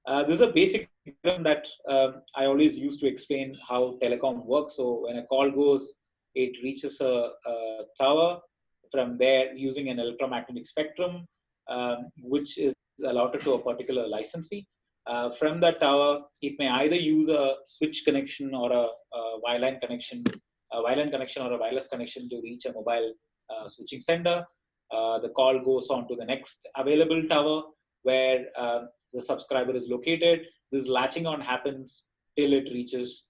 There's a basic diagram that I always use to explain how telecom works. So when a call goes, it reaches a tower. From there, using an electromagnetic spectrum, which is allotted to a particular licensee. From that tower, it may either use a switch connection or a wireline connection, or a wireless connection to reach a mobile switching center. The call goes on to the next available tower where the subscriber is located. This latching on happens till it reaches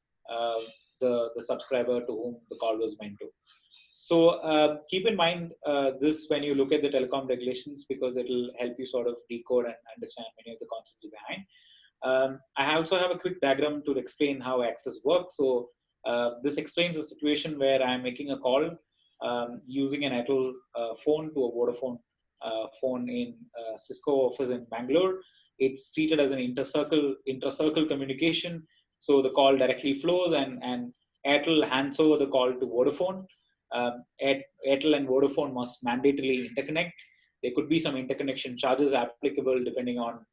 the subscriber to whom the call was meant to. So keep in mind this when you look at the telecom regulations, because it will help you sort of decode and understand many of the concepts behind. I also have a quick diagram to explain how access works. So this explains a situation where I'm making a call using an Airtel phone to a Vodafone phone in Cisco office in Bangalore. It's treated as an inter-circle communication. So the call directly flows and Airtel hands over the call to Vodafone. Airtel and Vodafone must mandatorily interconnect. There could be some interconnection charges applicable depending on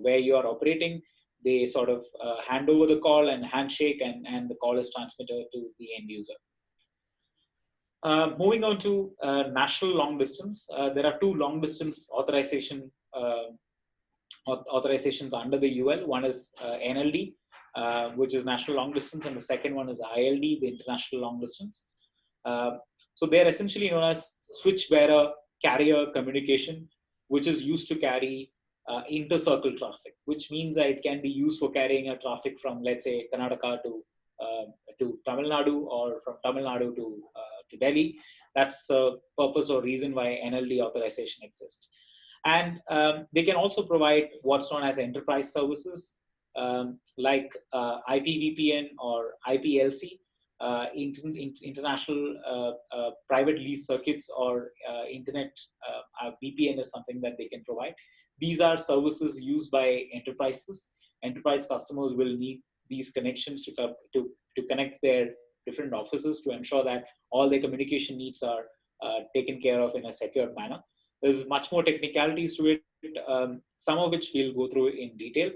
where you are operating. they sort of hand over the call and handshake, and the call is transmitted to the end user. Moving on to national long distance, there are two long distance authorizations under the UL. One is NLD, which is national long distance, and the second one is ILD, the international long distance. So they're essentially known as switch bearer carrier communication, which is used to carry inter-circle traffic, which means that it can be used for carrying a traffic from, let's say, Karnataka to Tamil Nadu, or from Tamil Nadu to Delhi. That's the purpose or reason why NLD authorization exists. And they can also provide what's known as enterprise services, like IPVPN or IPLC, international private lease circuits, or internet VPN is something that they can provide. These are services used by enterprises. Enterprise customers will need these connections to connect their different offices to ensure that all their communication needs are taken care of in a secure manner. There's much more technicalities to it, some of which we'll go through in detail.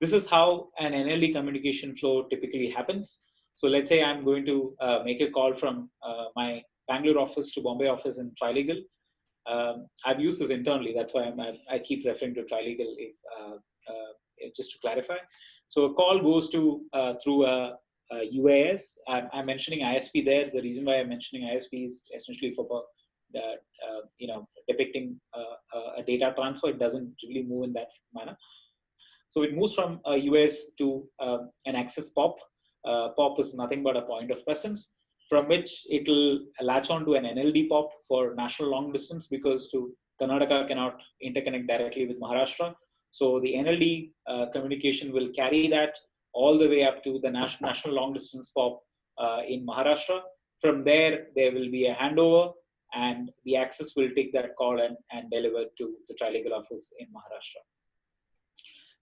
This is how an NLD communication flow typically happens. So let's say I'm going to make a call from my Bangalore office to Bombay office in Trilegal. I've used this internally, that's why I keep referring to Trilegal, just to clarify. So a call goes to through a UAS. I'm mentioning ISP there. The reason why I'm mentioning ISP is essentially for depicting a data transfer. It doesn't really move in that manner. So it moves from a UAS to an access POP. POP is nothing but a point of presence, from which it will latch on to an NLD POP for national long distance, because Karnataka cannot interconnect directly with Maharashtra. So the NLD communication will carry that all the way up to the national long distance POP in Maharashtra. From there will be a handover, and the access will take that call and deliver it to the Trilegal office in Maharashtra.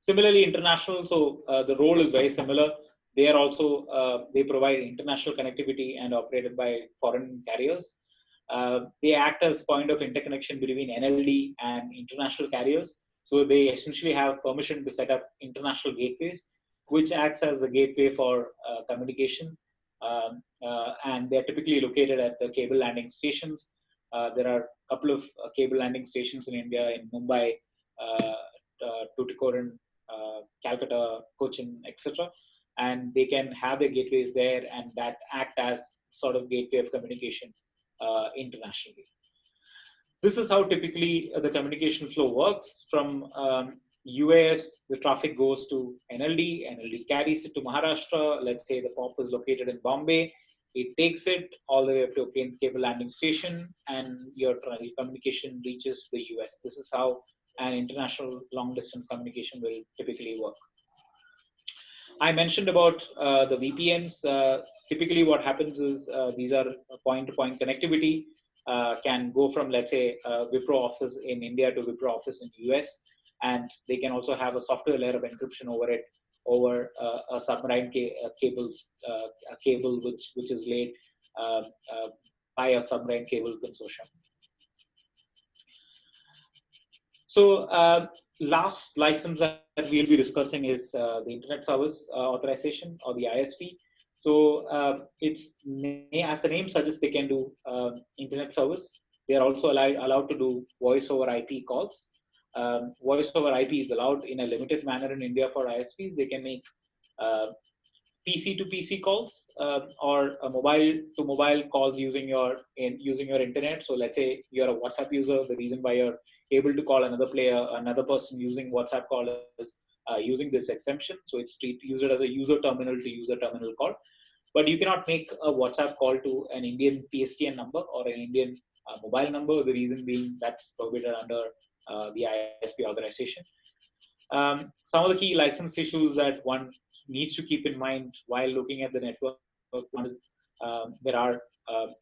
Similarly, international, so the role is very similar. They are also, they provide international connectivity and operated by foreign carriers. They act as point of interconnection between NLD and international carriers. So they essentially have permission to set up international gateways, which acts as the gateway for communication. And they're typically located at the cable landing stations. There are a couple of cable landing stations in India, in Mumbai, Tuticorin, Calcutta, Cochin, etc. And they can have their gateways there, and that act as sort of gateway of communication internationally. This is how typically the communication flow works. From UAS, the traffic goes to NLD. NLD carries it to Maharashtra. Let's say the POP is located in Bombay. It takes it all the way up to a cable landing station, and your communication reaches the US. This is how an international long distance communication will typically work. I mentioned about the VPNs. Typically what happens is these are point-to-point connectivity, can go from, let's say, Wipro office in India to Wipro office in US, and they can also have a software layer of encryption over it, over a submarine cable which is laid by a submarine cable consortium. So last license that we'll be discussing is the Internet Service Authorization, or the ISP. So it's, as the name suggests, they can do internet service. They are also allowed to do voice over IP calls. Voice over IP is allowed in a limited manner in India for ISPs. They can make PC to PC calls or mobile to mobile calls using your internet. So let's say you're a WhatsApp user. The reason why you're able to call another person using WhatsApp call is using this exemption. So it's use it as a user terminal to user terminal call. But you cannot make a WhatsApp call to an Indian PSTN number or an Indian mobile number. The reason being that's prohibited under the ISP authorization. Some of the key license issues that one needs to keep in mind while looking at the network, one is there are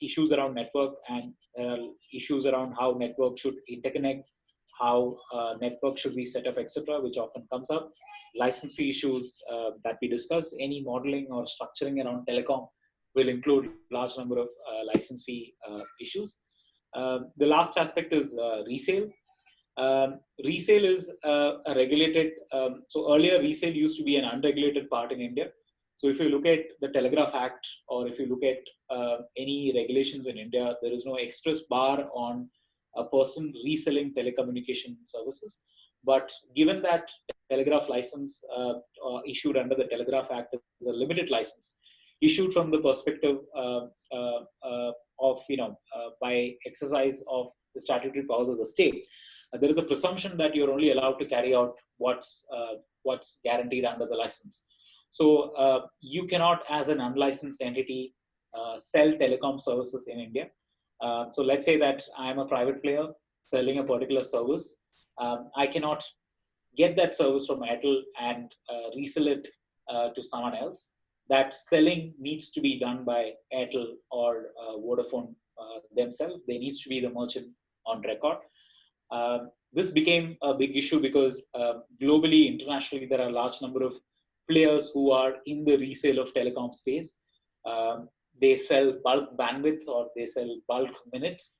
issues around network, and there are issues around how network should interconnect, how network should be set up, etc., which often comes up. License fee issues that we discuss. Any modeling or structuring around telecom will include large number of license fee issues. The last aspect is resale. Resale is a regulated. So earlier, resale used to be an unregulated part in India. So if you look at the Telegraph Act, or if you look at any regulations in India, there is no express bar on a person reselling telecommunication services. But given that telegraph license issued under the Telegraph Act is a limited license, issued from the perspective of by exercise of the statutory powers of the state, there is a presumption that you're only allowed to carry out what's guaranteed under the license. So you cannot, as an unlicensed entity, sell telecom services in India. So let's say that I am a private player selling a particular service. I cannot get that service from Airtel and resell it to someone else. That selling needs to be done by Airtel or Vodafone themselves. They needs to be the merchant on record. This became a big issue because globally, internationally, there are a large number of players who are in the resale of telecom space. They sell bulk bandwidth or they sell bulk minutes.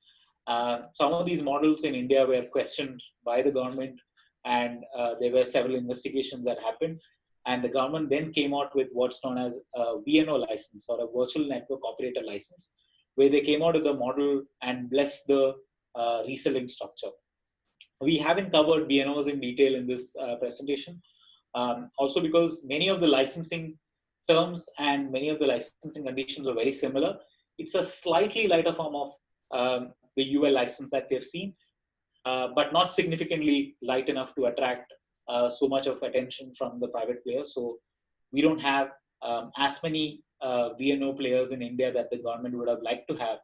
Some of these models in India were questioned by the government, and there were several investigations that happened. And the government then came out with what's known as a VNO license, or a virtual network operator license, where they came out with a model and blessed the reselling structure. We haven't covered VNOs in detail in this presentation, also because many of the licensing terms and many of the licensing conditions are very similar. It's a slightly lighter form of the UL license that they've seen, but not significantly light enough to attract so much of attention from the private players. So we don't have as many VNO players in India that the government would have liked to have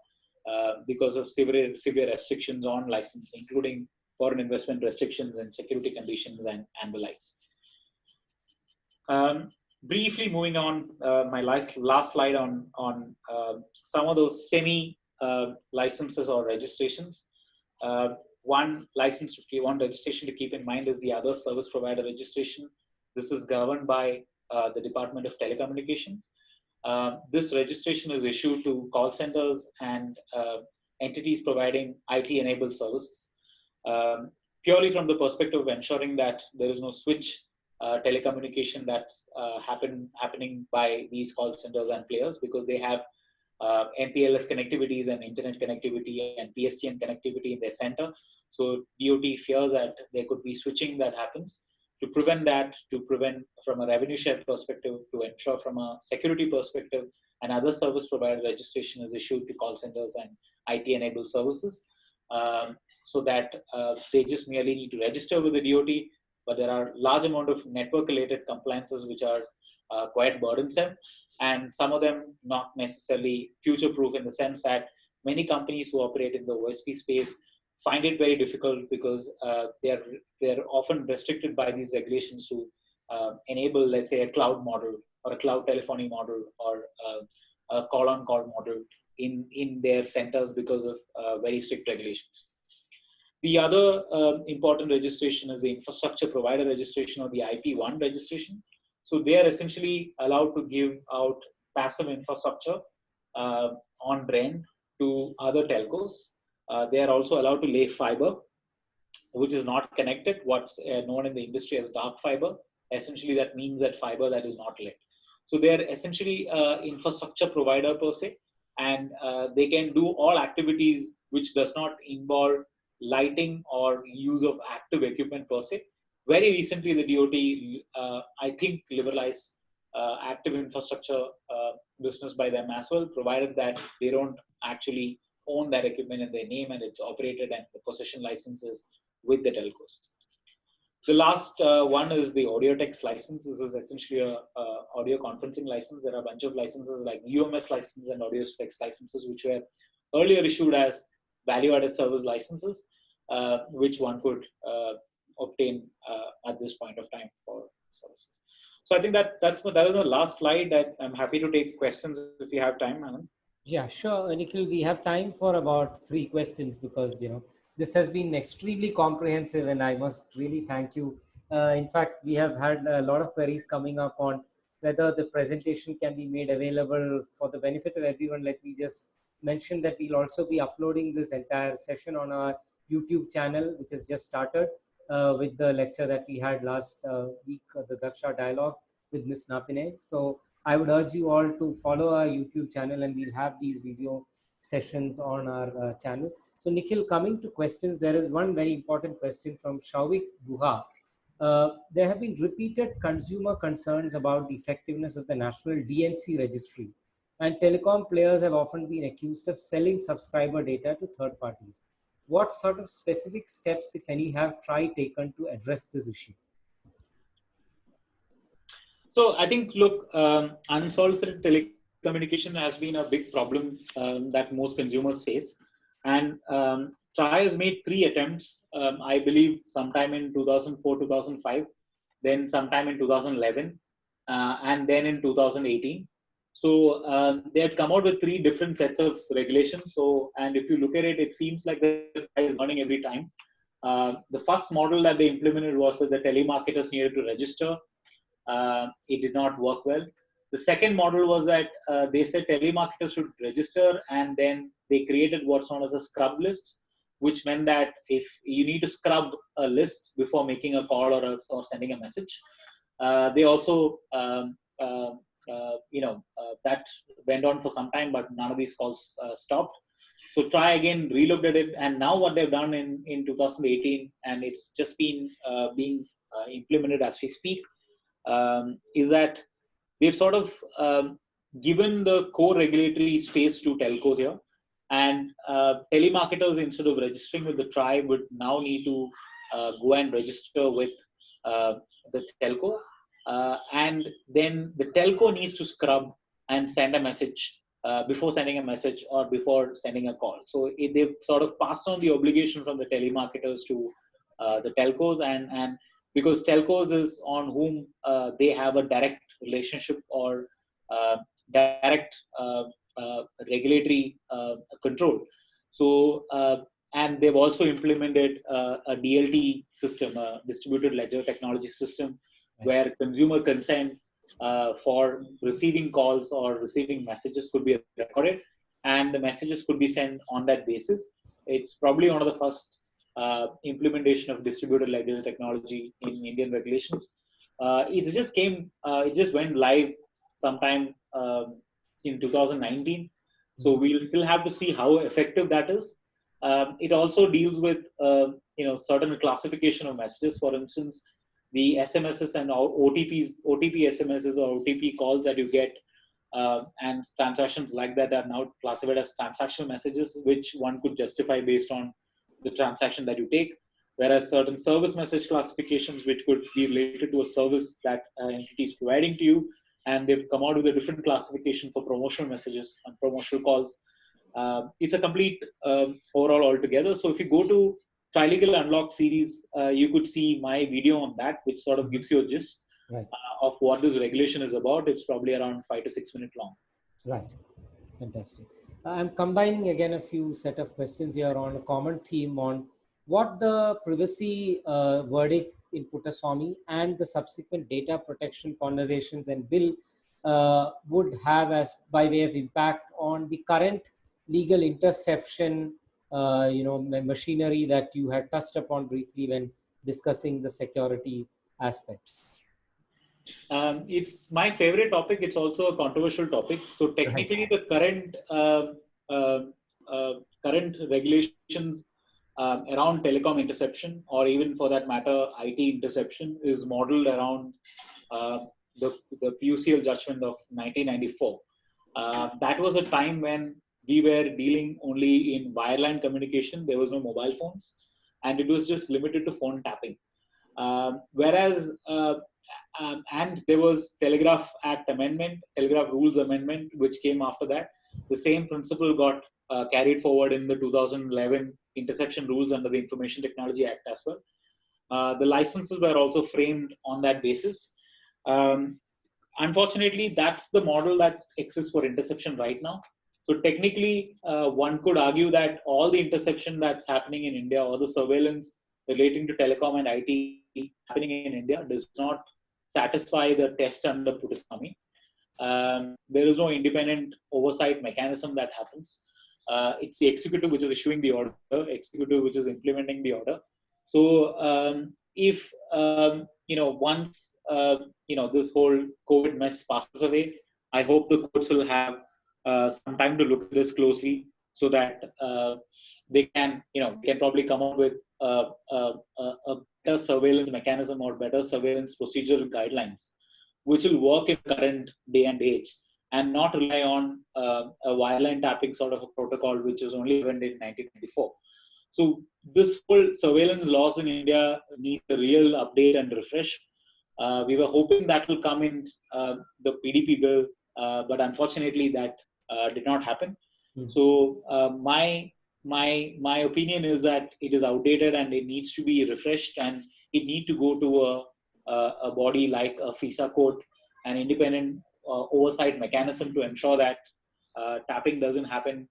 because of severe restrictions on license, including foreign investment restrictions and security conditions and the likes. Briefly moving on, my last slide on some of those semi licenses or registrations. One registration to keep in mind is the other service provider registration. This is governed by the Department of Telecommunications. This registration is issued to call centers and entities providing IT-enabled services, purely from the perspective of ensuring that there is no switch telecommunication that's happening by these call centers and players, because they have MPLS connectivities and internet connectivity and PSTN connectivity in their center. So DOT fears that there could be switching that happens. To prevent that, to prevent from a revenue share perspective, to ensure from a security perspective, another service provider registration is issued to call centers and IT-enabled services, so that they just merely need to register with the DOT, but there are large amount of network-related compliances which are quite burdensome, and some of them not necessarily future-proof, in the sense that many companies who operate in the OSP space find it very difficult because they're often restricted by these regulations to enable, let's say, a cloud model or a cloud telephony model or a call-on-call model in their centers because of very strict regulations. The other important registration is the infrastructure provider registration, or the IP1 registration. So they are essentially allowed to give out passive infrastructure on rent to other telcos. They are also allowed to lay fiber, which is not connected, what's known in the industry as dark fiber. Essentially, that means that fiber that is not lit. So they are essentially infrastructure provider per se, and they can do all activities which does not involve lighting or use of active equipment per se. Very recently, the DOT, I think, liberalized active infrastructure business by them as well, provided that they don't actually own that equipment in their name and it's operated and the possession licenses with the telcos. The last one is the AudioTex license. This is essentially a audio conferencing license. There are a bunch of licenses like UMS license and AudioTex licenses, which were earlier issued as value-added service licenses, which one could obtain at this point of time for services. So I think that is the last slide. I'm happy to take questions if you have time, Anand. Yeah, sure, Nikhil. We have time for about 3 questions because this has been extremely comprehensive, and I must really thank you. In fact, we have had a lot of queries coming up on whether the presentation can be made available for the benefit of everyone. Let me just mention that we'll also be uploading this entire session on our YouTube channel, which has just started with the lecture that we had last week, the Daksha Dialogue with Ms. Napine. So I would urge you all to follow our YouTube channel, and we'll have these video sessions on our channel. So Nikhil, coming to questions, there is one very important question from Shauvik Guha. There have been repeated consumer concerns about the effectiveness of the national DNC registry, and telecom players have often been accused of selling subscriber data to third parties. What sort of specific steps, if any, have TRI taken to address this issue? So I think, look, unsolicited telecommunication has been a big problem that most consumers face. And TRI has made 3 attempts, I believe, sometime in 2004, 2005, then sometime in 2011, and then in 2018. So they had come out with 3 different sets of regulations. So, and if you look at it, it seems like the TRI is learning every time. The first model that they implemented was that the telemarketers needed to register. It did not work well. The second model was that they said telemarketers should register, and then they created what's known as a scrub list, which meant that if you need to scrub a list before making a call or sending a message. They also, that went on for some time, but none of these calls stopped. So TRI again relooked at it, and now what they've done in 2018, and it's just been being implemented as we speak, is that they've sort of given the core regulatory space to telcos here, and telemarketers, instead of registering with the TRI, would now need to go and register with the telco, and then the telco needs to scrub and send a message before sending a message or before sending a call. So they've sort of passed on the obligation from the telemarketers to the telcos, and because telcos is on whom they have a direct relationship or direct regulatory control. So, and they've also implemented a DLT system, a distributed ledger technology system, where consumer consent for receiving calls or receiving messages could be recorded, and the messages could be sent on that basis. It's probably one of the first implementation of distributed ledger technology in Indian regulations. It just went live sometime in 2019. So we'll still have to see how effective that is. It also deals with certain classification of messages. For instance, the SMSs and OTP SMSs or OTP calls that you get, and transactions like that are now classified as transactional messages, which one could justify based on the transaction that you take, whereas certain service message classifications, which could be related to a service that entity is providing to you, and they've come out with a different classification for promotional messages and promotional calls. It's a complete overall altogether. So if you go to Trilegal Unlock series, you could see my video on that, which sort of gives you a gist of what this regulation is about. It's probably around 5 to 6 minutes long. Right. Fantastic. I'm combining again a few set of questions here on a common theme on what the privacy verdict in Puttaswamy and the subsequent data protection conversations and bill would have as by way of impact on the current legal interception machinery that you had touched upon briefly when discussing the security aspects. It's my favorite topic. It's also a controversial topic. So technically, the current regulations around telecom interception, or even for that matter, IT interception, is modeled around the PUCL judgment of 1994. That was a time when we were dealing only in wireline communication. There was no mobile phones, and it was just limited to phone tapping. Whereas and there was Telegraph Act Amendment, Telegraph Rules Amendment, which came after that. The same principle got carried forward in the 2011 interception rules under the Information Technology Act as well. The licenses were also framed on that basis. Unfortunately, that's the model that exists for interception right now. So technically, one could argue that all the interception that's happening in India, or the surveillance relating to telecom and IT happening in India, does not satisfy the test under Puttaswamy. There is no independent oversight mechanism that happens. it's the executive which is issuing the order, executive which is implementing the order. So if once this whole COVID mess passes away, I hope the courts will have some time to look at this closely, so that they can probably come up with a better surveillance mechanism or better surveillance procedure guidelines, which will work in current day and age, and not rely on a violent tapping sort of a protocol which was only invented in 1994. So this whole surveillance laws in India need a real update and refresh. We were hoping that will come in the PDP bill, but unfortunately that did not happen. So my opinion is that it is outdated and it needs to be refreshed, and it need to go to a body like a FISA court, an independent oversight mechanism to ensure that tapping doesn't happen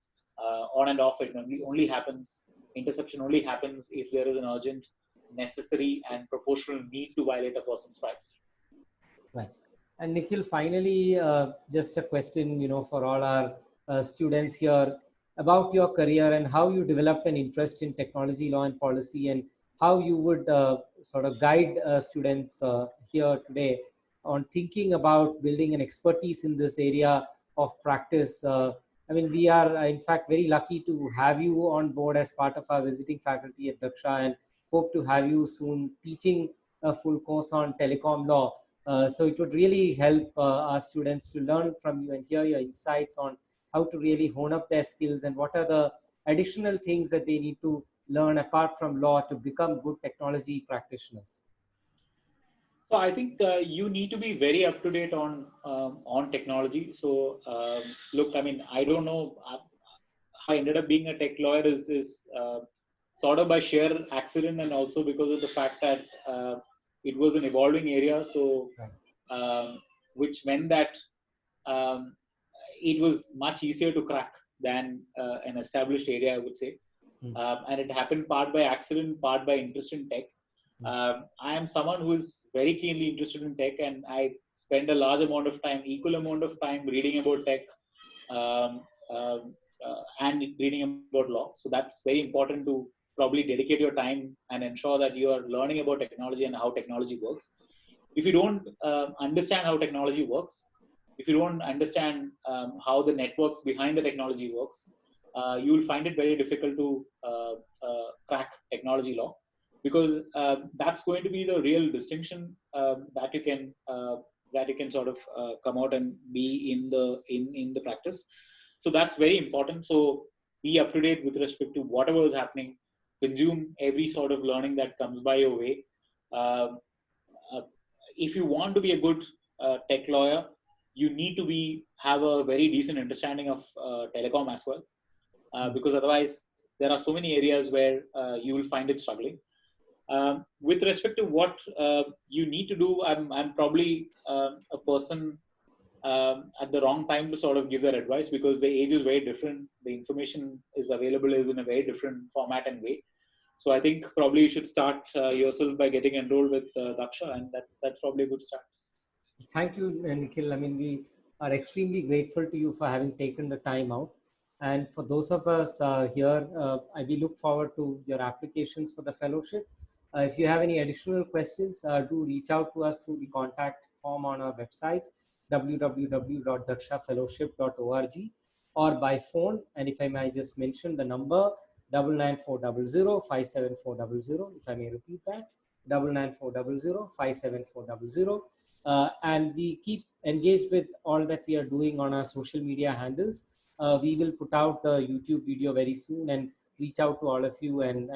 on and off. It only happens, interception only happens if there is an urgent, necessary, and proportional need to violate a person's privacy. Right. And Nikhil, finally, just a question, for all our students here about your career and how you developed an interest in technology, law, and policy, and how you would sort of guide students here today on thinking about building an expertise in this area of practice. I mean, we are, in fact, very lucky to have you on board as part of our visiting faculty at Daksha, and hope to have you soon teaching a full course on telecom law. So it would really help our students to learn from you and hear your insights on how to really hone up their skills and what are the additional things that they need to learn apart from law to become good technology practitioners. So I think you need to be very up to date on technology. So look, I mean, I don't know how I ended up being a tech lawyer is sort of by sheer accident, and also because of the fact that it was an evolving area. So which meant that um, it was much easier to crack than an established area, I would say. And it happened part by accident, part by interest in tech. I am someone who is very keenly interested in tech, and I spend a large amount of time, equal amount of time, reading about tech um, um, and reading about law. So that's very important to probably dedicate your time and ensure that you are learning about technology and how technology works. If you don't understand how technology works, if you don't understand how the networks behind the technology works, you will find it very difficult to crack technology law, because that's going to be the real distinction that you can sort of come out and be in the practice. So that's very important. So be up to date with respect to whatever is happening. Consume every sort of learning that comes by your way. Um, if you want to be a good tech lawyer, you need to have a very decent understanding of telecom as well, because otherwise there are so many areas where you will find it struggling. With respect to what you need to do, I'm probably a person at the wrong time to sort of give that advice, because the age is very different. The information is available is in a very different format and way. So I think probably you should start yourself by getting enrolled with Daksha, and that's probably a good start. Thank you, Nikhil. I mean, we are extremely grateful to you for having taken the time out. And for those of us here, we look forward to your applications for the fellowship. If you have any additional questions, do reach out to us through the contact form on our website, www.dakshafellowship.org, or by phone. And if I may just mention the number, 99400 if I may repeat that, 99400 and we keep engaged with all that we are doing on our social media handles. We will put out the YouTube video very soon and reach out to all of you and